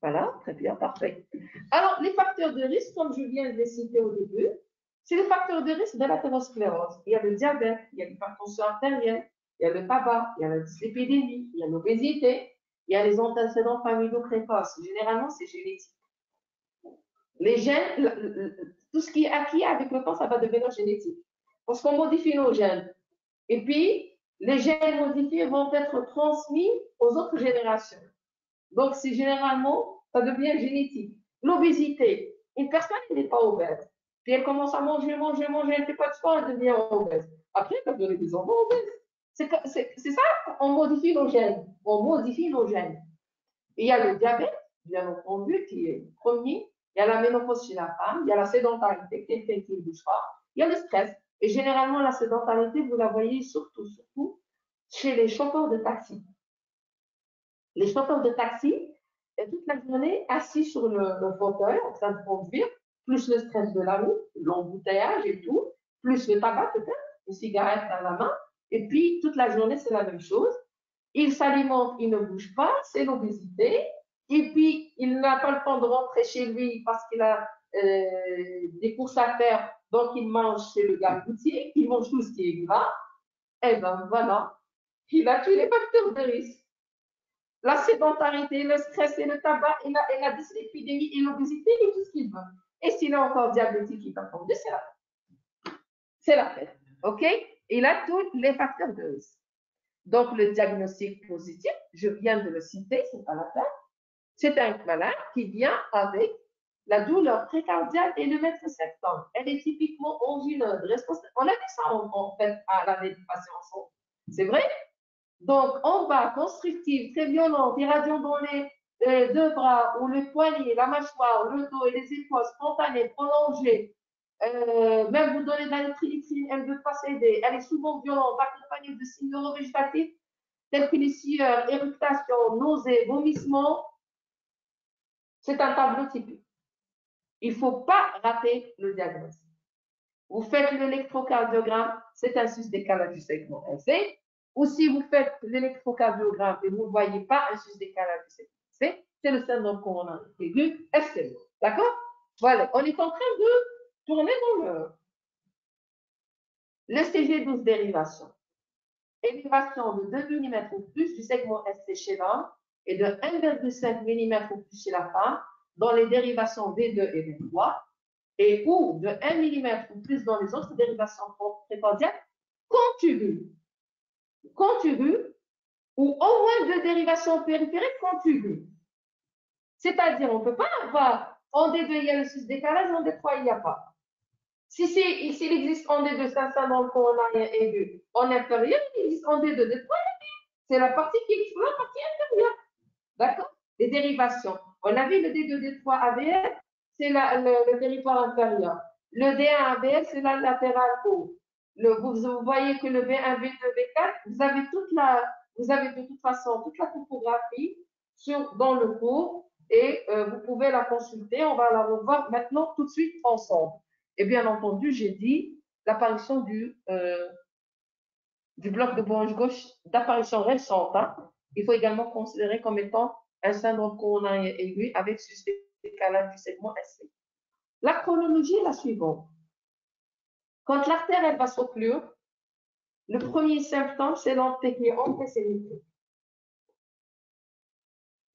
Voilà, très bien, parfait. Alors, les facteurs de risque, comme je viens de les citer au début, c'est les facteurs de risque de l'athérosclérose. Il y a le diabète, il y a l'hypertension artérielle, il y a le tabac, il y a la dyslipidémie, il y a l'obésité, il y a les antécédents familiaux précoces. Généralement, c'est génétique. Les gènes, tout ce qui est acquis avec le temps, ça va devenir génétique. Parce qu'on modifie nos gènes. Et puis, les gènes modifiés vont être transmis aux autres générations. Donc, c'est généralement, ça devient génétique. L'obésité, une personne qui n'est pas obèse, puis elle commence à manger, elle ne fait pas de sport, elle devient obèse. Après, elle va donner des enfants obèses. C'est ça, on modifie nos gènes. On modifie nos gènes. Et il y a le diabète, bien entendu, qui est le premier. Il y a la ménopause chez la femme, il y a la sédentarité, quelqu'un qui ne bouge pas. Il y a le stress. Et généralement, la sédentarité, vous la voyez surtout chez les chauffeurs de taxi. Les chauffeurs de taxi, toute la journée assis sur le fauteuil en train de conduire, plus le stress de la route, l'embouteillage et tout, plus le tabac peut-être, une cigarette dans la main, et puis toute la journée c'est la même chose. Il s'alimente, il ne bouge pas, c'est l'obésité, et puis il n'a pas le temps de rentrer chez lui parce qu'il a des courses à faire, donc il mange chez le gargoutier, il mange tout ce qui est gras, et ben voilà, il a tous les facteurs de risque. La sédentarité, le stress et le tabac et la dyslipidémie et l'obésité et tout ce qu'il veut. Et s'il est encore diabétique, il va tomber, c'est la fête. OK? Il a tous les facteurs de risque. Donc, le diagnostic positif, je viens de le citer, c'est pas la peine. C'est un malade qui vient avec la douleur précardiale et le mètre septembre. Elle est typiquement angineuse. On a vu ça en fait à l'année passée ensemble. C'est vrai? Donc, en bas, constrictive, très violente, irradiant dans les deux bras ou le poignet, la mâchoire, le dos et les épaules, spontanées, prolongées, même vous donnez de la nitrite, elle ne veut pas céder, elle est souvent violente, accompagnée de signes neurovégétatifs tels que les sueurs, éruptations, nausées, vomissements. C'est un tableau typique. Il ne faut pas rater le diagnostic. Vous faites l'électrocardiogramme, c'est un sus-décalage du segment LC. Ou si vous faites l'électrocardiogramme et vous ne voyez pas un sus-décalage du segment LC, c'est le syndrome coronarien aigu SCO. D'accord? Voilà, on est en train de tourner dans le CG12 dérivation. Élévation de 2 mm ou plus du segment SC chez l'homme et de 1,5 mm ou plus chez la femme dans les dérivations V2 et V3 et ou de 1 mm ou plus dans les autres dérivations précordiales contiguës ou au moins 2 dérivations périphériques contiguës. C'est-à-dire, on ne peut pas avoir en D2 il y a le sus-décalage, en D3 il n'y a pas. Si s'il existe en D2, c'est un syndrome coronarien aigu en inférieur, il existe en D2, D3, c'est la partie qui exclut la partie inférieure. D'accord? Les dérivations. On a vu le D2, D3 AVL, c'est le territoire inférieur. Le D1 AVL, c'est la latérale haut. Vous voyez que le V1, V2, V4, vous avez de toute façon toute la topographie dans le cours et vous pouvez la consulter. On va la revoir maintenant tout de suite ensemble. Et bien entendu, j'ai dit l'apparition du bloc de branche gauche d'apparition récente. Hein. Il faut également considérer comme étant un syndrome coronarien aigu avec sus-décalage du segment SC. La chronologie est la suivante. Quand l'artère elle va s'occlure, le premier symptôme, c'est l'onde qui est antésémitique.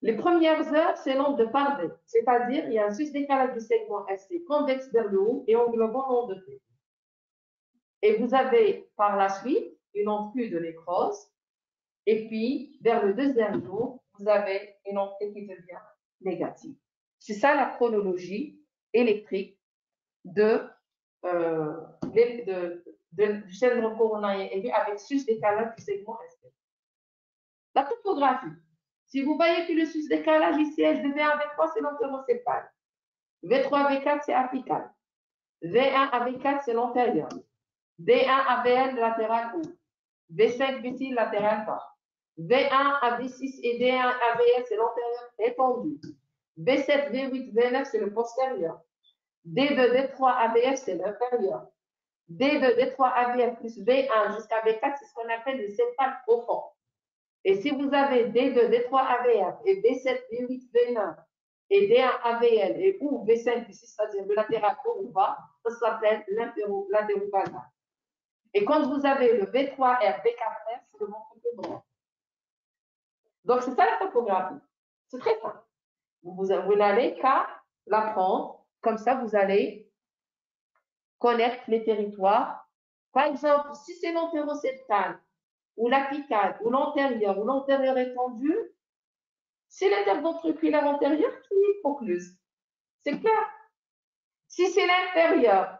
Les premières heures, c'est l'onde de Pardet, c'est-à-dire il y a un sus-décalage du segment SC convexe vers le haut et englobant l'onde T. Et vous avez par la suite une onde Q de nécrose, et puis vers le deuxième jour, vous avez une onde T qui devient négative. C'est ça la chronologie électrique du syndrome coronarien aigu avec sus-décalage du segment ST. La topographie. Si vous voyez que le sus-décalage ici est de V1 à V3, c'est l'antérocéphale. V3 à V4, c'est apical. V1 à V4, c'est l'antérieur. D1 à VL, latéral haut. V5, V6, latéral bas. V1 à V6 et D1 à VL, c'est l'antérieur étendu. V7, V8, V9, c'est le postérieur. D2, D3, AVF, c'est l'inférieur. D2, D3, AVF plus V1 jusqu'à V4, c'est ce qu'on appelle le céphale profond. Et si vous avez D2, D3, AVF et V7, V8, V9 et D1, AVL et ou V5, V6, c'est-à-dire le latéral haut ou bas, ça s'appelle l'interovalval. Et quand vous avez le V3R, V4R, c'est le ventricule droit. Donc, c'est ça la topographie. C'est très simple. Vous n'allez qu'à l'apprendre. Comme ça, vous allez connaître les territoires. Par exemple, si c'est l'antérocéphale ou l'apical ou l'antérieur étendu, c'est l'interventriculaire antérieur qui est occluse. C'est clair. Si c'est l'inférieur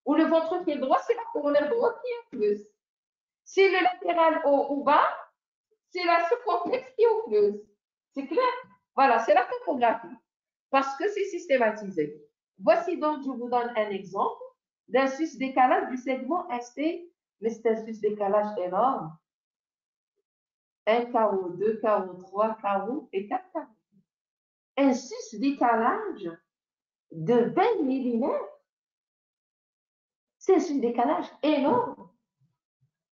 ou le ventricule droit, c'est la coronaire droite qui est occluse. Si le latéral haut ou bas, c'est la subcomplexe qui est occluse. C'est clair? Voilà, c'est la topographie. Parce que c'est systématisé. Voici donc, je vous donne un exemple d'un sus-décalage du segment ST, mais c'est un sus-décalage énorme. 1 carreau, 2 carreaux, 3 carreaux et 4 carreaux. Un sus-décalage de 20 mm. C'est un sus-décalage énorme.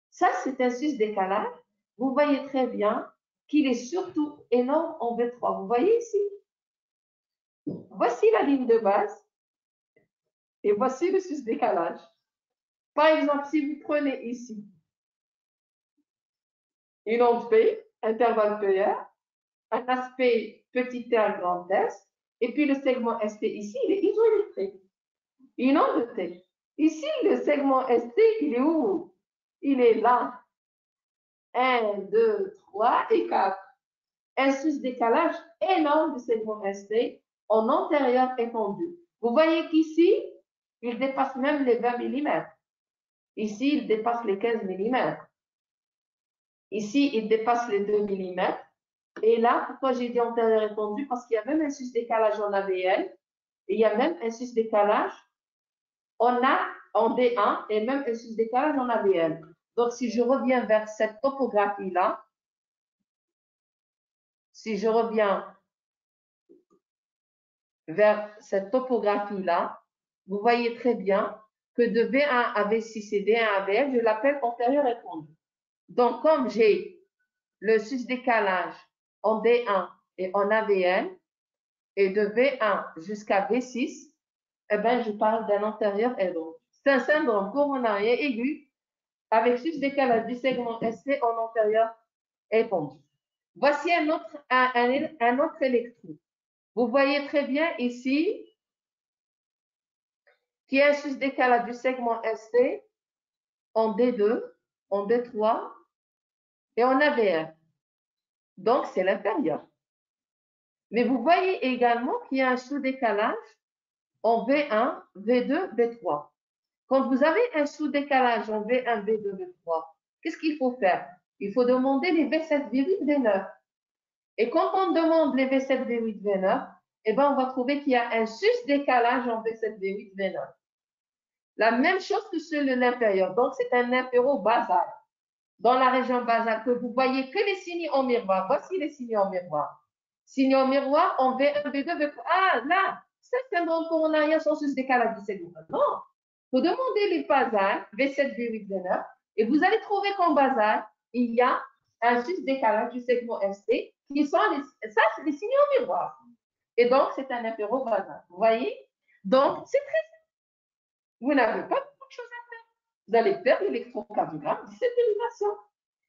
Ça, c'est un sus-décalage. Vous voyez très bien qu'il est surtout énorme en V3. Vous voyez ici? Voici la ligne de base et voici le sus-décalage. Par exemple, si vous prenez ici une onde P, intervalle PR, un aspect petit r grand S, et puis le segment ST ici, il est isoélectrique. Une onde T. Ici, le segment ST, il est où? Il est là. 1, 2, 3 et 4. Un sus-décalage énorme du segment ST en antérieur étendu. Vous voyez qu'ici, il dépasse même les 20 mm. Ici, il dépasse les 15 mm. Ici, il dépasse les 2 mm. Et là, pourquoi j'ai dit antérieur étendu? Parce qu'il y a même un sus-décalage en AVL. Et il y a même un sus-décalage en D1 et même un sus-décalage en AVL. Donc, si je reviens vers cette topographie-là, si je reviens vers cette topographie-là, vous voyez très bien que de V1 à V6 et D1 à VF, je l'appelle antérieur étendu. Donc, comme j'ai le sus-décalage en D1 et en AVN, et de V1 jusqu'à V6, eh ben, je parle d'un antérieur étendu. C'est un syndrome coronarien aigu avec sus-décalage du segment ST en antérieur étendu. Voici un autre électron. Vous voyez très bien ici qu'il y a un sus-décalage du segment ST en D2, en D3 et en AVR. Donc, c'est l'inférieur. Mais vous voyez également qu'il y a un sous-décalage en V1, V2, V3. Quand vous avez un sous-décalage en V1, V2, V3, qu'est-ce qu'il faut faire? Il faut demander les V7, V8, V9. Et quand on demande les V7, V8, V9, eh ben, on va trouver qu'il y a un sus-décalage en V7, V8, V9. La même chose que sur l'inférieur. Donc, c'est un inféro basal. Dans la région basale, que vous voyez que les signes en miroir. Voici les signes en miroir. Signes en miroir en V1, V2, V3. Ah, là, c'est un syndrome coronarien sans sus-décalage du segment. Non. Il faut demander les basales, V7, V8, V9, et vous allez trouver qu'en basal, il y a un sus-décalage du segment ST, qui sont ça, c'est les signes en miroir. Et donc, c'est un inféro basal. Vous voyez? Donc, c'est très simple. Vous n'avez pas beaucoup de choses à faire. Vous allez faire l'électrocardiogramme de cette dérivation.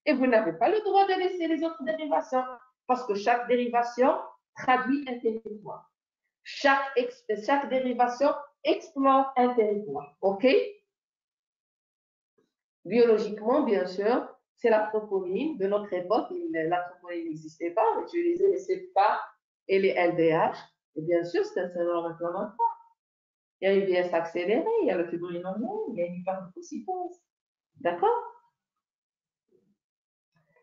Et vous n'avez pas le droit de laisser les autres dérivations, parce que chaque dérivation traduit un territoire. Chaque dérivation explore un territoire. OK? Biologiquement, bien sûr, c'est la troponine. De notre époque, la troponine n'existait pas. On utilisait les CEPA et les LDH. Et bien sûr, c'est un syndrome inflammatoire. Il y a une vieillesse accélérée, il y a le fibrinogen, il y a une hyperphosphatase. D'accord?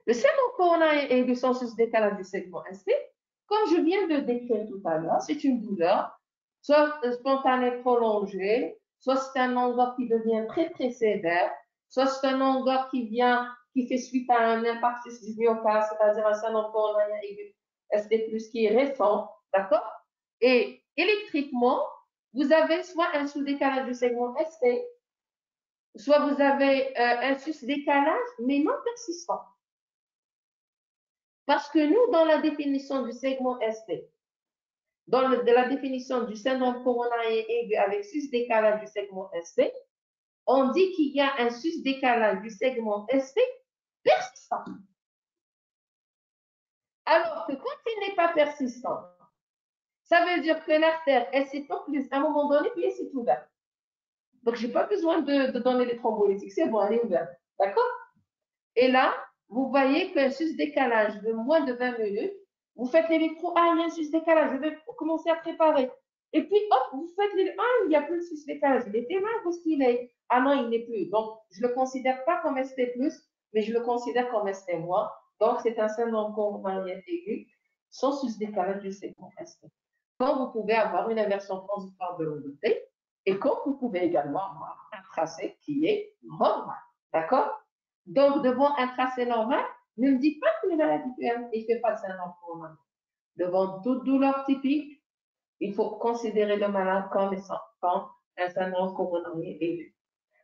Le syndrome coronarien aigu sans sus-décalage du segment ST, comme je viens de décrire tout à l'heure, c'est une douleur, soit spontanée prolongée, soit c'est un angor qui devient très très sévère, soit c'est un angor qui fait suite à un infarctus du myocarde, c'est-à-dire un syndrome coronarien aigu ST+, qui est récent, d'accord? Et électriquement, vous avez soit un sous-décalage du segment ST, soit vous avez un sus-décalage, mais non persistant. Parce que nous, dans la définition du segment ST, dans la définition du syndrome coronarien aigu avec sus-décalage du segment ST, on dit qu'il y a un sus-décalage du segment ST persistant. Alors que quand il n'est pas persistant, ça veut dire que l'artère, elle s'étend plus à un moment donné, puis elle s'est ouverte. Donc, je n'ai pas besoin de donner les thrombolytiques, c'est bon, elle est ouverte. D'accord? Et là, vous voyez qu'un sus-décalage de moins de 20 minutes, vous faites l'électro, ah, il y a un sus-décalage, je vais commencer à préparer. Et puis, hop, vous faites l'électro, ah, il n'y a plus de sus-décalage, il était là, où est-ce qu'il est? Ah non, il n'est plus. Donc, je ne le considère pas comme ST+, mais je le considère comme ST-. Donc, c'est un syndrome coronarien aigu sans sus-décalage du segment ST. Quand vous pouvez avoir une inversion transitoire de l'onde et quand vous pouvez également avoir un tracé qui est normal. D'accord? Donc, devant un tracé normal, ne me dites pas que le malade ne fait pas de syndrome coronarien. Devant toute douleur typique, il faut considérer le malade comme un syndrome coronarien aigu.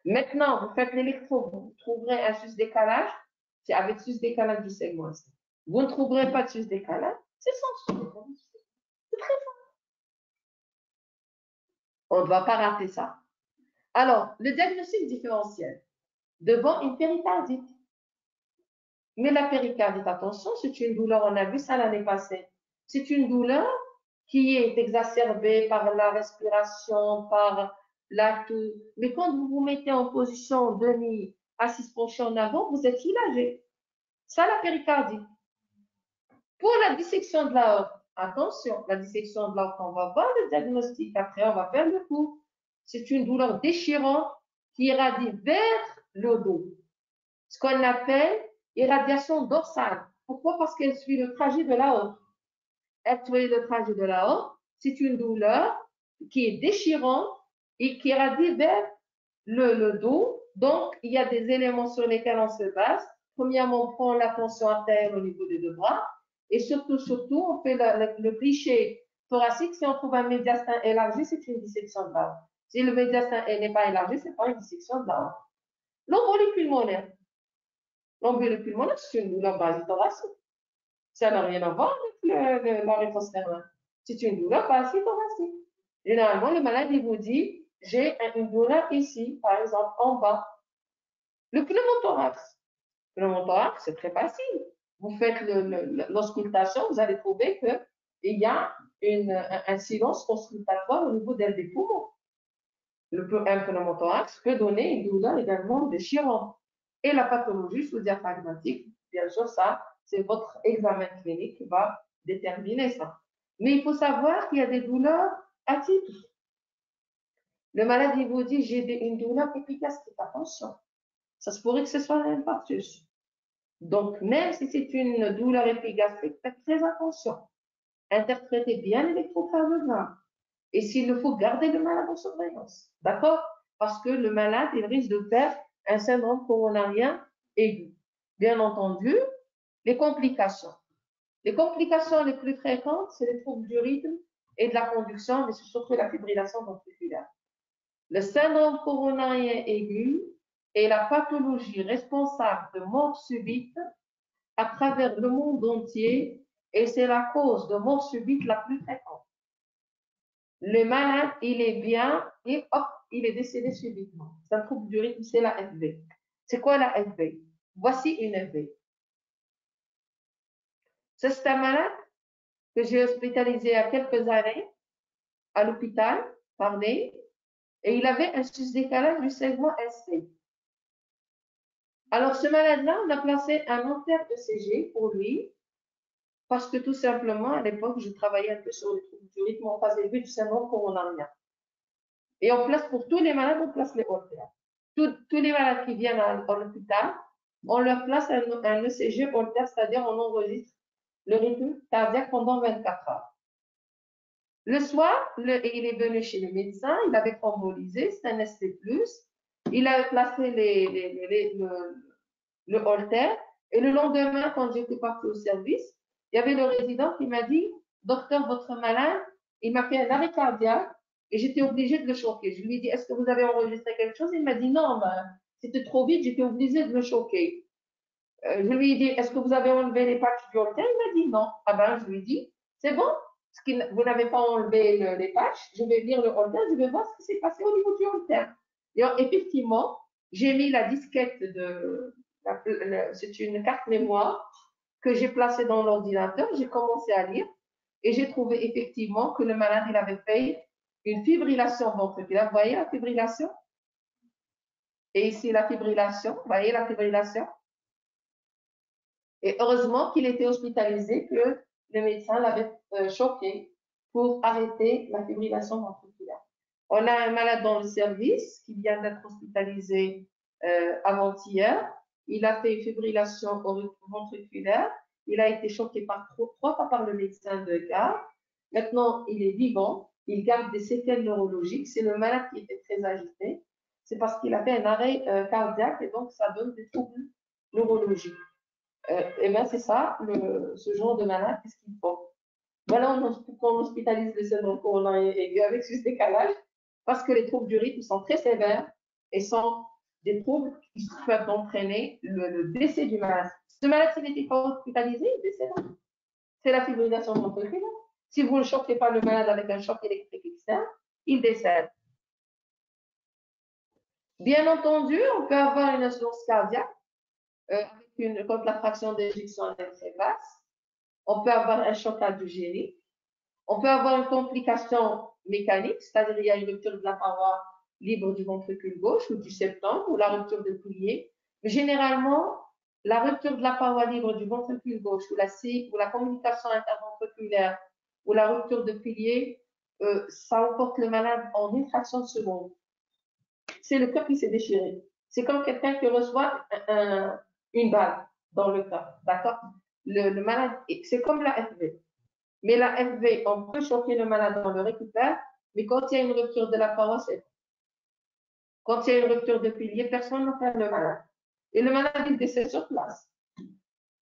Maintenant, vous faites l'électro, vous trouverez un sus-décalage, c'est avec sus-décalage du segment. Vous ne trouverez pas de sus-décalage, c'est sans sus-décalage. C'est très fort. On ne va pas rater ça. Alors, le diagnostic différentiel devant une péritardite. Mais la péricardite, attention, c'est une douleur, on a vu ça l'année passée. C'est une douleur qui est exacerbée par la respiration, par la toux. Mais quand vous vous mettez en position demi assise penchée en avant, vous êtes soulagé. Ça, la péricardite. Pour la dissection de l'aorte, attention, la dissection de l'aorte, on va voir le diagnostic. Après, on va faire le coup. C'est une douleur déchirante qui irradie vers le dos. Ce qu'on appelle irradiation dorsale. Pourquoi? Parce qu'elle suit le trajet de l'aorte. Elle suit le trajet de l'aorte. C'est une douleur qui est déchirante et qui irradie vers le dos. Donc, il y a des éléments sur lesquels on se base. Premièrement, on prend la tension artérielle au niveau des deux bras. Et surtout, on fait le cliché thoracique, si on trouve un médiastin élargi, c'est une dissection de Down. Si le médiastin n'est pas élargi, ce n'est pas une dissection de Down. L'embolie pulmonaire. L'embolie pulmonaire, c'est une douleur basithoracique. Ça n'a rien à voir avec la rétrosternale. C'est une douleur basithoracique. Généralement, le malade, il vous dit, j'ai une douleur ici, par exemple, en bas. Le pneumothorax. Le pneumothorax, c'est très facile. Vous faites l'auscultation, vous allez trouver qu'il y a un silence auscultatoire au niveau des poumons. Un pneumothorax peut donner une douleur également déchirante. Et la pathologie sous-diaphragmatique, bien sûr, ça, c'est votre examen clinique qui va déterminer ça. Mais il faut savoir qu'il y a des douleurs atypiques. Le malade, il vous dit, j'ai une douleur épigastrique, attention. Ça se pourrait que ce soit un infarctus. Donc, même si c'est une douleur épigastrique, faites très attention. Interprétez bien l'électrocardiogramme. Et s'il le faut, gardez le malade en surveillance. D'accord? Parce que le malade, il risque de faire un syndrome coronarien aigu. Bien entendu, les complications. Les complications les plus fréquentes, c'est les troubles du rythme et de la conduction, mais c'est surtout la fibrillation ventriculaire. Le syndrome coronarien aigu est la pathologie responsable de mort subite à travers le monde entier et c'est la cause de mort subite la plus fréquente. Le malade, il est bien et hop, il est décédé subitement. C'est un trouble du rythme, c'est la FV. C'est quoi la FV? Voici une FV. C'est un malade que j'ai hospitalisé il y a quelques années à l'hôpital, parlé, et il avait un sus-décalage du segment ST. Alors, ce malade-là, on a placé un ampère ECG pour lui, parce que tout simplement, à l'époque, je travaillais un peu sur les troubles du rythme en phase aiguë du syndrome coronarien. Et on place pour tous les malades, on place les haltères. Tous les malades qui viennent à l'hôpital, on leur place un ECG haltère, c'est-à-dire on enregistre le rythme cardiaque pendant 24 heures. Le soir, il est venu chez le médecin, il avait thrombolysé, c'est un ST+, il a placé le haltère, et le lendemain, quand j'étais partie au service, il y avait le résident qui m'a dit, docteur, votre malade, il m'a fait un arrêt cardiaque, et j'étais obligée de le choquer. Je lui ai dit, est-ce que vous avez enregistré quelque chose? Il m'a dit, non, ben, c'était trop vite, j'étais obligée de le choquer. Je lui ai dit, est-ce que vous avez enlevé les patchs du haltère? Il m'a dit non. Ah ben, je lui ai dit, c'est bon, vous n'avez pas enlevé les patchs, je vais lire le haltère, je vais voir ce qui s'est passé au niveau du haltère. Et effectivement, j'ai mis la disquette c'est une carte mémoire que j'ai placée dans l'ordinateur, j'ai commencé à lire et j'ai trouvé effectivement que le malade, il avait fait une fibrillation ventriculaire. Vous voyez la fibrillation? Et ici, la fibrillation. Vous voyez la fibrillation? Et heureusement qu'il était hospitalisé, que le médecin l'avait choqué pour arrêter la fibrillation ventriculaire. On a un malade dans le service qui vient d'être hospitalisé avant-hier. Il a fait une fibrillation ventriculaire. Il a été choqué trois fois par le médecin de garde. Maintenant, il est vivant. Il garde des séquelles neurologiques. C'est le malade qui était très agité. C'est parce qu'il a fait un arrêt cardiaque et donc ça donne des troubles neurologiques. Et bien, c'est ça, ce genre de malade, qu'est-ce qu'il faut? Voilà, on hospitalise le syndrome coronarien aigu avec ce décalage parce que les troubles du rythme sont très sévères et sont des troubles qui peuvent entraîner le décès du malade. Ce malade, s'il n'était pas hospitalisé, il décédera. C'est la fibrillation ventriculaire. Si vous ne choquez pas le malade avec un choc électrique externe, il décède. Bien entendu, on peut avoir une insuffisance cardiaque quand la fraction d'éjection est très basse. On peut avoir un choc aldogénique. On peut avoir une complication mécanique, c'est-à-dire il y a une rupture de la paroi libre du ventricule gauche ou du septum ou la rupture de pilier. Mais généralement, la rupture de la paroi libre du ventricule gauche ou la communication interventriculaire ou la rupture de pilier, ça emporte le malade en une fraction de seconde. C'est le cœur qui s'est déchiré. C'est comme quelqu'un qui reçoit une balle dans le cœur, d'accord? Le malade, c'est comme la FV. Mais la FV, on peut choquer le malade, on le récupère, mais quand il y a une rupture de la paroi, c'est quand il y a une rupture de pilier, personne n'opère le malade. Et le malade, il décède sur place.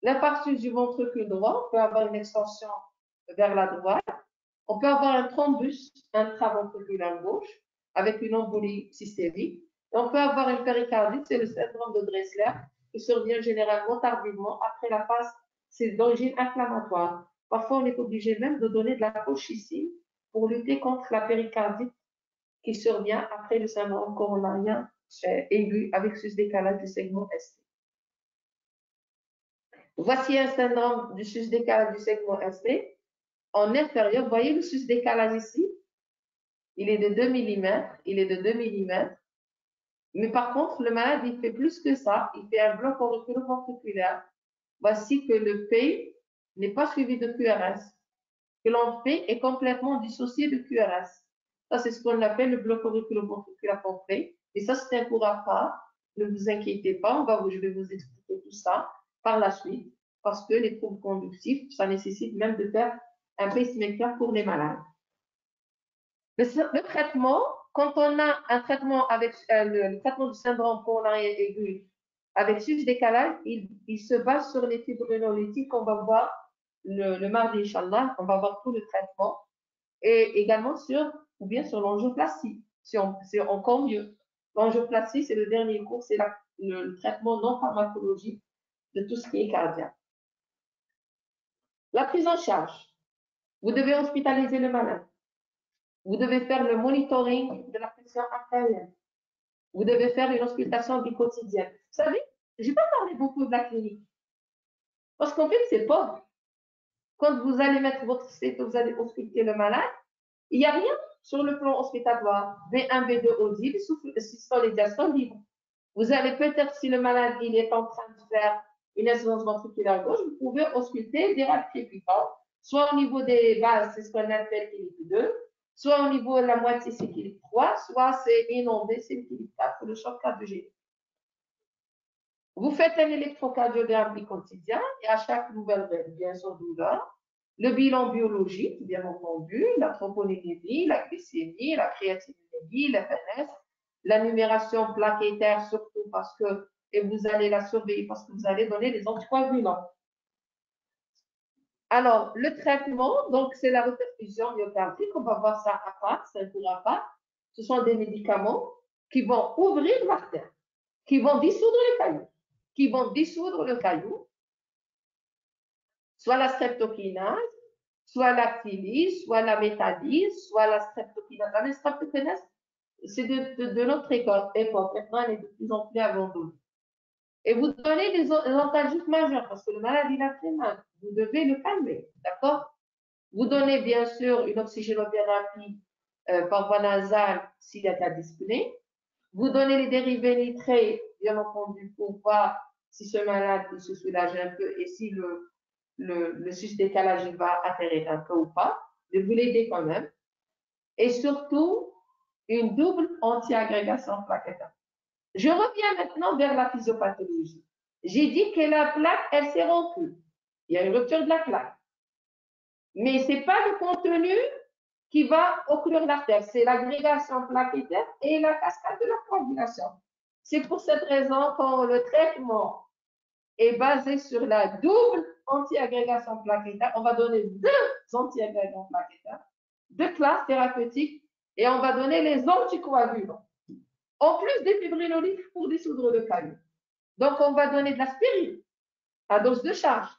L'infarctus du ventricule droit peut avoir une extension vers la droite. On peut avoir un thrombus intraventriculaire gauche avec une embolie systémique. Et on peut avoir une péricardite, c'est le syndrome de Dressler, qui survient généralement tardivement après la phase, c'est d'origine inflammatoire. Parfois, on est obligé même de donner de la colchicine pour lutter contre la péricardite qui survient après le syndrome coronarien aigu avec sus-décalage du segment ST. Voici un syndrome du sus-décalage du segment ST. En inférieur, vous voyez le sus-décalage ici? Il est de 2 mm, il est de 2 mm. Mais par contre, le malade, il fait plus que ça. Il fait un bloc auriculo-ventriculaire. Voici que le P n'est pas suivi de QRS. Que l'on P est complètement dissocié de QRS. Ça, c'est ce qu'on appelle le bloc auriculo-ventriculaire complet. Et ça, c'est un cours à part. Ne vous inquiétez pas, je vais vous expliquer tout ça par la suite. Parce que les troubles conductifs, ça nécessite même de faire un pacemaker pour les malades. Le traitement, quand on a un traitement avec le traitement du syndrome coronarien aigu avec sus-décalage, il se base sur les fibrinolytiques qu'on va voir le mardi, Inch'Allah, on va voir tout le traitement, et également ou bien sur l'angioplastie, c'est encore mieux. L'angioplastie, c'est le dernier cours, c'est le traitement non pharmacologique de tout ce qui est cardiaque. La prise en charge. Vous devez hospitaliser le malade. Vous devez faire le monitoring de la pression artérielle. Vous devez faire une auscultation quotidienne. Vous savez, je n'ai pas parlé beaucoup de la clinique. Parce qu'en fait, c'est pauvre. Quand vous allez mettre votre CT, vous allez ausculter le malade, il n'y a rien sur le plan hospitalier. B1, B2 audible, systole et diastole libre. Vous allez peut-être, si le malade il est en train de faire une insuffisance ventriculaire gauche, vous pouvez ausculter des rades crépitants, soit au niveau des bases, c'est ce qu'on appelle l'équilibre 2, soit au niveau de la moitié, c'est l'équilibre 3, soit c'est inondé, c'est l'équilibre 4, le choc cardiogénique. Vous faites un électrocardiogramme quotidien et à chaque nouvelle, bien sûr, douleur, le bilan biologique, bien entendu, la troponémie, la glycémie, la créatinémie, la FNS, la numération plaquettaire surtout parce que, et vous allez la surveiller parce que vous allez donner des anticoagulants. Alors, le traitement, donc c'est la reperfusion myocardique, on va voir ça à part, c'est un cours à part. Ce sont des médicaments qui vont ouvrir l'artère, qui vont dissoudre les cailloux, soit la streptokinase, soit l'actylis, soit la métalise, soit la streptokinase. La streptokinase, c'est de notre époque. Maintenant, elle est de plus en plus abandonnée. Et vous donnez des antalgiques majeurs parce que le malade, il a très mal. Vous devez le calmer, d'accord? Vous donnez bien sûr une oxygénothérapie par voie nasale s'il y a de la dyspnée. Vous donnez les dérivés nitrés, bien entendu, pour voir si ce malade il se soulage un peu et si le sus-décalage va atterrir un peu ou pas. De vous l'aider quand même. Et surtout, une double anti-agrégation plaquettaire. Je reviens maintenant vers la physiopathologie. J'ai dit que la plaque, elle s'est rompue. Il y a une rupture de la plaque. Mais ce n'est pas le contenu qui va occlure l'artère, c'est l'agrégation plaquettaire et la cascade de la coagulation. C'est pour cette raison que le traitement est basé sur la double anti-agrégation plaquettaire. On va donner 2 anti-agrégations plaquettaires, 2 classes thérapeutiques, et on va donner les anticoagulants. En plus des fibrinolytiques pour dissoudre le caillou. Donc, on va donner de l'aspirine à dose de charge.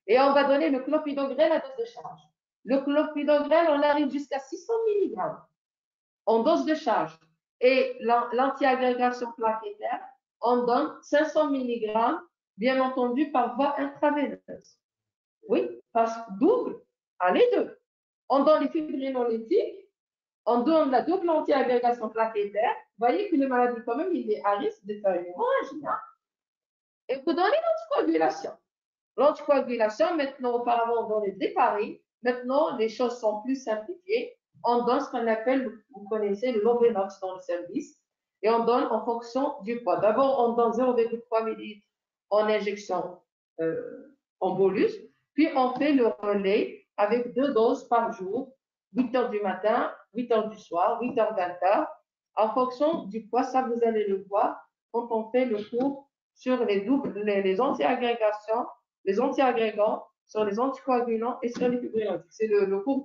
Et on va donner le clopidogrel à dose de charge. Le clopidogrel, on arrive jusqu'à 600 mg en dose de charge. Et l'anti-agrégation plaquettaire, on donne 500 mg, bien entendu, par voie intraveineuse. Oui, parce que double, à les 2. On donne les fibrinolytiques, on donne la double anti-agrégation plaquettaire. Vous voyez que le malade, quand même, il est à risque de faire une hémorragie. Hein? Et vous donnez l'anticoagulation. L'anticoagulation, maintenant, auparavant, on donnait des paris. Maintenant, les choses sont plus simplifiées. On donne ce qu'on appelle, vous connaissez, le Lovenox dans le service. Et on donne en fonction du poids. D'abord, on donne 0,3 ml en injection en bolus. Puis, on fait le relais avec 2 doses par jour, 8 heures du matin, 8 heures du soir, 8 heures, 20 heures. En fonction du poids, ça, vous allez le voir quand on fait le cours sur les anti-agrégations, les anti-agrégants sur les anticoagulants et sur les fibrinolytiques. C'est le cours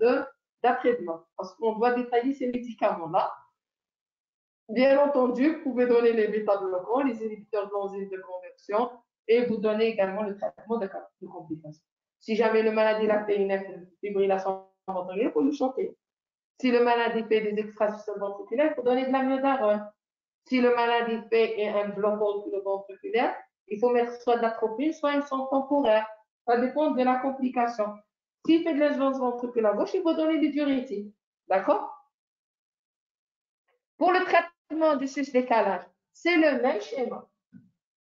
d'après-demain, parce qu'on doit détailler ces médicaments-là. Bien entendu, vous pouvez donner les bêta-bloquants, les inhibiteurs de l'enzyme de conversion, et vous donnez également le traitement de complications. Si jamais le malade a fait une fibrillation ventriculaire, il faut le choquer. Si le malade fait des extrasystoles ventriculaires, il faut donner de l'amiodarone. Si le malade fait un bloc ventriculaire, il faut mettre soit de l'atropine, soit une sonde temporaire. Ça dépend de la complication. S'il fait de l'insuffisance ventriculaire gauche, il faut donner des diurétiques. D'accord? Pour le traitement du sus-décalage, c'est le même schéma.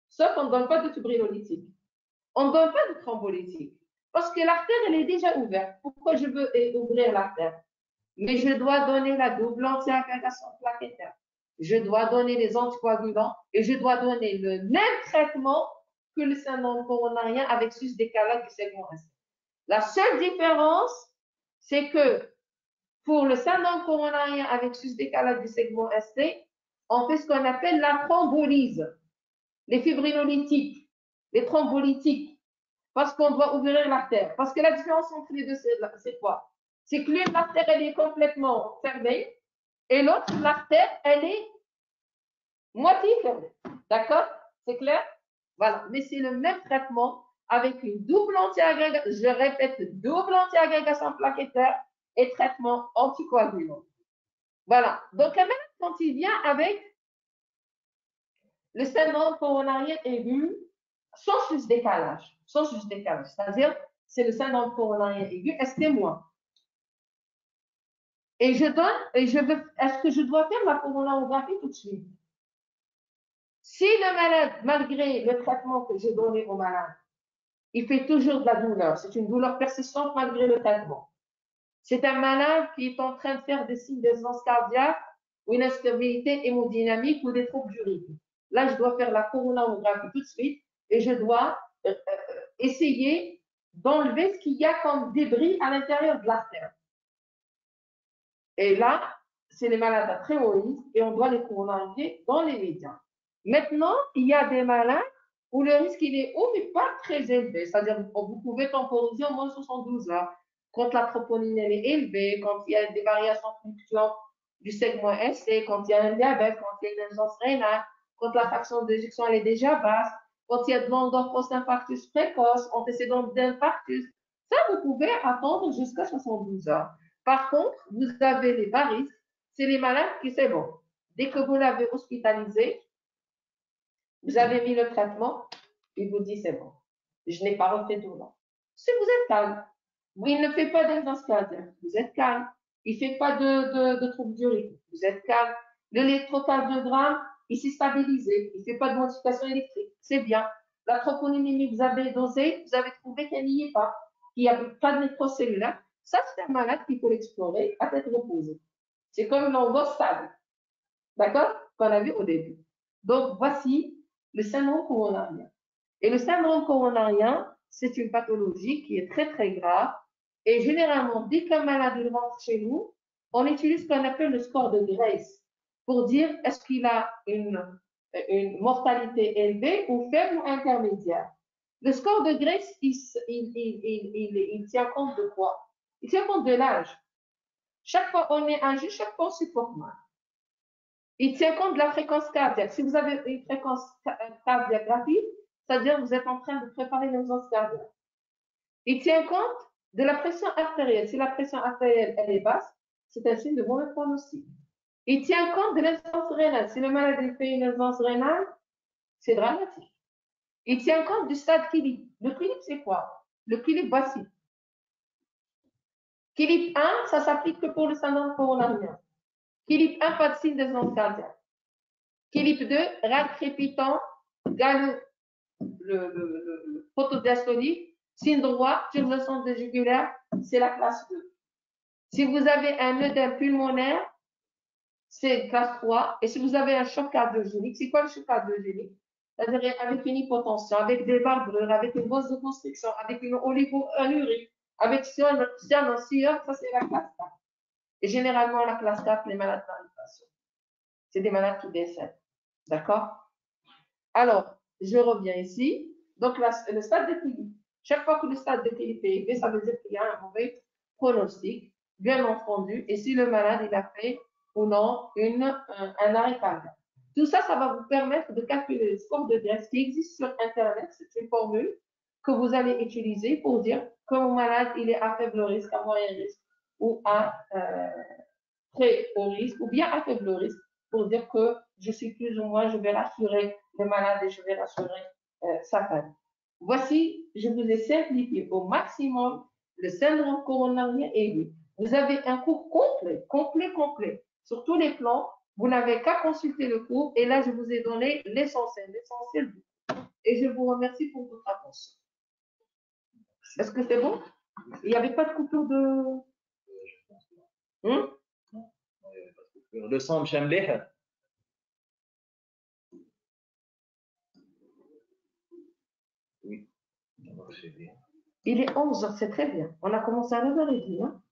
Sauf qu'on ne donne pas de fibrinolytique. On ne donne pas de thrombolytique. Parce que l'artère, elle est déjà ouverte. Pourquoi je veux ouvrir l'artère? Mais je dois donner la double antiagrégation plaquettaire. Je dois donner les anticoagulants et je dois donner le même traitement que le syndrome coronarien avec sus-décalage du segment ST. La seule différence, c'est que pour le syndrome coronarien avec sus-décalage du segment ST, on fait ce qu'on appelle la thrombolyse, les fibrinolytiques, les thrombolytiques, parce qu'on doit ouvrir l'artère. Parce que la différence entre les deux, c'est quoi? C'est que l'une, l'artère, elle est complètement fermée, et l'autre, l'artère, elle est moitié fermée. D'accord? C'est clair? Voilà. Mais c'est le même traitement avec une double antiagrégation, je répète, double antiagrégation plaquettaire et traitement anticoagulant. Voilà. Donc, même quand il vient avec le syndrome coronarien aigu sans sus-décalage, c'est-à-dire, c'est le syndrome coronarien aigu, ST-. Et je donne, est-ce que je dois faire la coronarographie tout de suite? Si le malade, malgré le traitement que j'ai donné au malade, il fait toujours de la douleur, c'est une douleur persistante malgré le traitement. C'est un malade qui est en train de faire des signes d'aisance cardiaque ou une instabilité hémodynamique ou des troubles du rythme. Là, je dois faire la coronarographie tout de suite et je dois essayer d'enlever ce qu'il y a comme débris à l'intérieur de l'artère. Et là, c'est les malades à très haut risque et on doit les coronarier dans les médias. Maintenant, il y a des malades où le risque il est haut, mais pas très élevé. C'est-à-dire que vous pouvez temporiser au moins 72 heures. Quand la troponine elle est élevée, quand il y a des variations fluctuantes du segment ST, quand il y a un diabète, quand il y a une insuffisance rénale, quand la fraction d'éjection elle est déjà basse, quand il y a de l'endorphine post-infarctus précoce, antécédent d'infarctus, ça, vous pouvez attendre jusqu'à 72 heures. Par contre, vous avez les bas risques, c'est les malades qui, c'est bon. Dès que vous l'avez hospitalisé, vous avez mis le traitement, il vous dit c'est bon. Je n'ai pas refait de douleur. Si vous êtes calme, il ne fait pas d'insuffisance cardiaque, vous êtes calme. Il ne fait pas de troubles du rythme, vous êtes calme. L'électrocardiogramme, il s'est stabilisé, il ne fait pas de modification électrique, c'est bien. La troponinémie, vous avez dosé, vous avez trouvé qu'elle n'y est pas, qu'il n'y a pas de nécrocellulaire. Ça, c'est un malade qu'il faut l'explorer à tête reposée. C'est comme l'angoisse stable. D'accord? Qu'on a vu au début. Donc, voici le syndrome coronarien. Et le syndrome coronarien, c'est une pathologie qui est très, très grave. Et généralement, dès qu'un malade rentre chez nous, on utilise ce qu'on appelle le score de Grace pour dire est-ce qu'il a une mortalité élevée ou faible ou intermédiaire. Le score de Grace, il tient compte de quoi? Il tient compte de l'âge. Chaque fois qu'on est âgé, chaque fois on supporte mal. Il tient compte de la fréquence cardiaque. Si vous avez une fréquence cardiaque rapide, c'est-à-dire que vous êtes en train de préparer une urgence cardiaque. Il tient compte de la pression artérielle. Si la pression artérielle elle est basse, c'est un signe de mauvais pronostic. Il tient compte de l'insuffisance rénale. Si le malade fait une insuffisance rénale, c'est dramatique. Il tient compte du stade Philippe. Le Philippe, c'est quoi? Le Philippe, voici. Philippe 1, ça s'applique que pour le syndrome coronarien. Philippe 1, pas de signe d'insuffisance cardiaque. Philippe 2, rate crépitant, galop, le photodiastolique, signe droit, turbulence jugulaire, c'est la classe 2. Si vous avez un œdème pulmonaire, c'est classe 3. Et si vous avez un choc cardiogénique, c'est quoi le choc cardiogénique? C'est-à-dire avec une hypotension, avec des barbrures, avec une bosse de constriction, avec une oligoanurie, avec cyanocire, ça c'est la classe 4. Et généralement, la classe 4, les malades d'inflation. C'est des malades qui décèdent. D'accord? Alors, je reviens ici. Donc, le stade de Philippe. Chaque fois que le stade de qualité est élevé, ça veut dire qu'il y a un mauvais pronostic, bien entendu, et si le malade il a fait ou non un arrêt cardiaque. Tout ça, ça va vous permettre de calculer le score de graisse qui existe sur Internet. C'est une formule que vous allez utiliser pour dire que mon malade il est à faible risque, à moyen risque ou à très haut risque ou bien à faible risque pour dire que je suis plus ou moins, je vais rassurer le malade et je vais rassurer sa famille. Voici, je vous ai simplifié au maximum le syndrome coronarien aigu. Vous avez un cours complet, sur tous les plans. Vous n'avez qu'à consulter le cours et là, je vous ai donné l'essentiel du cours. Et je vous remercie pour votre attention. Est-ce que c'est bon? Il n'y avait pas de coupure de... Le son مشى مليح. Oui, ça marche bien. Il est 11h, c'est très bien. On a commencé à 9h30. Hein?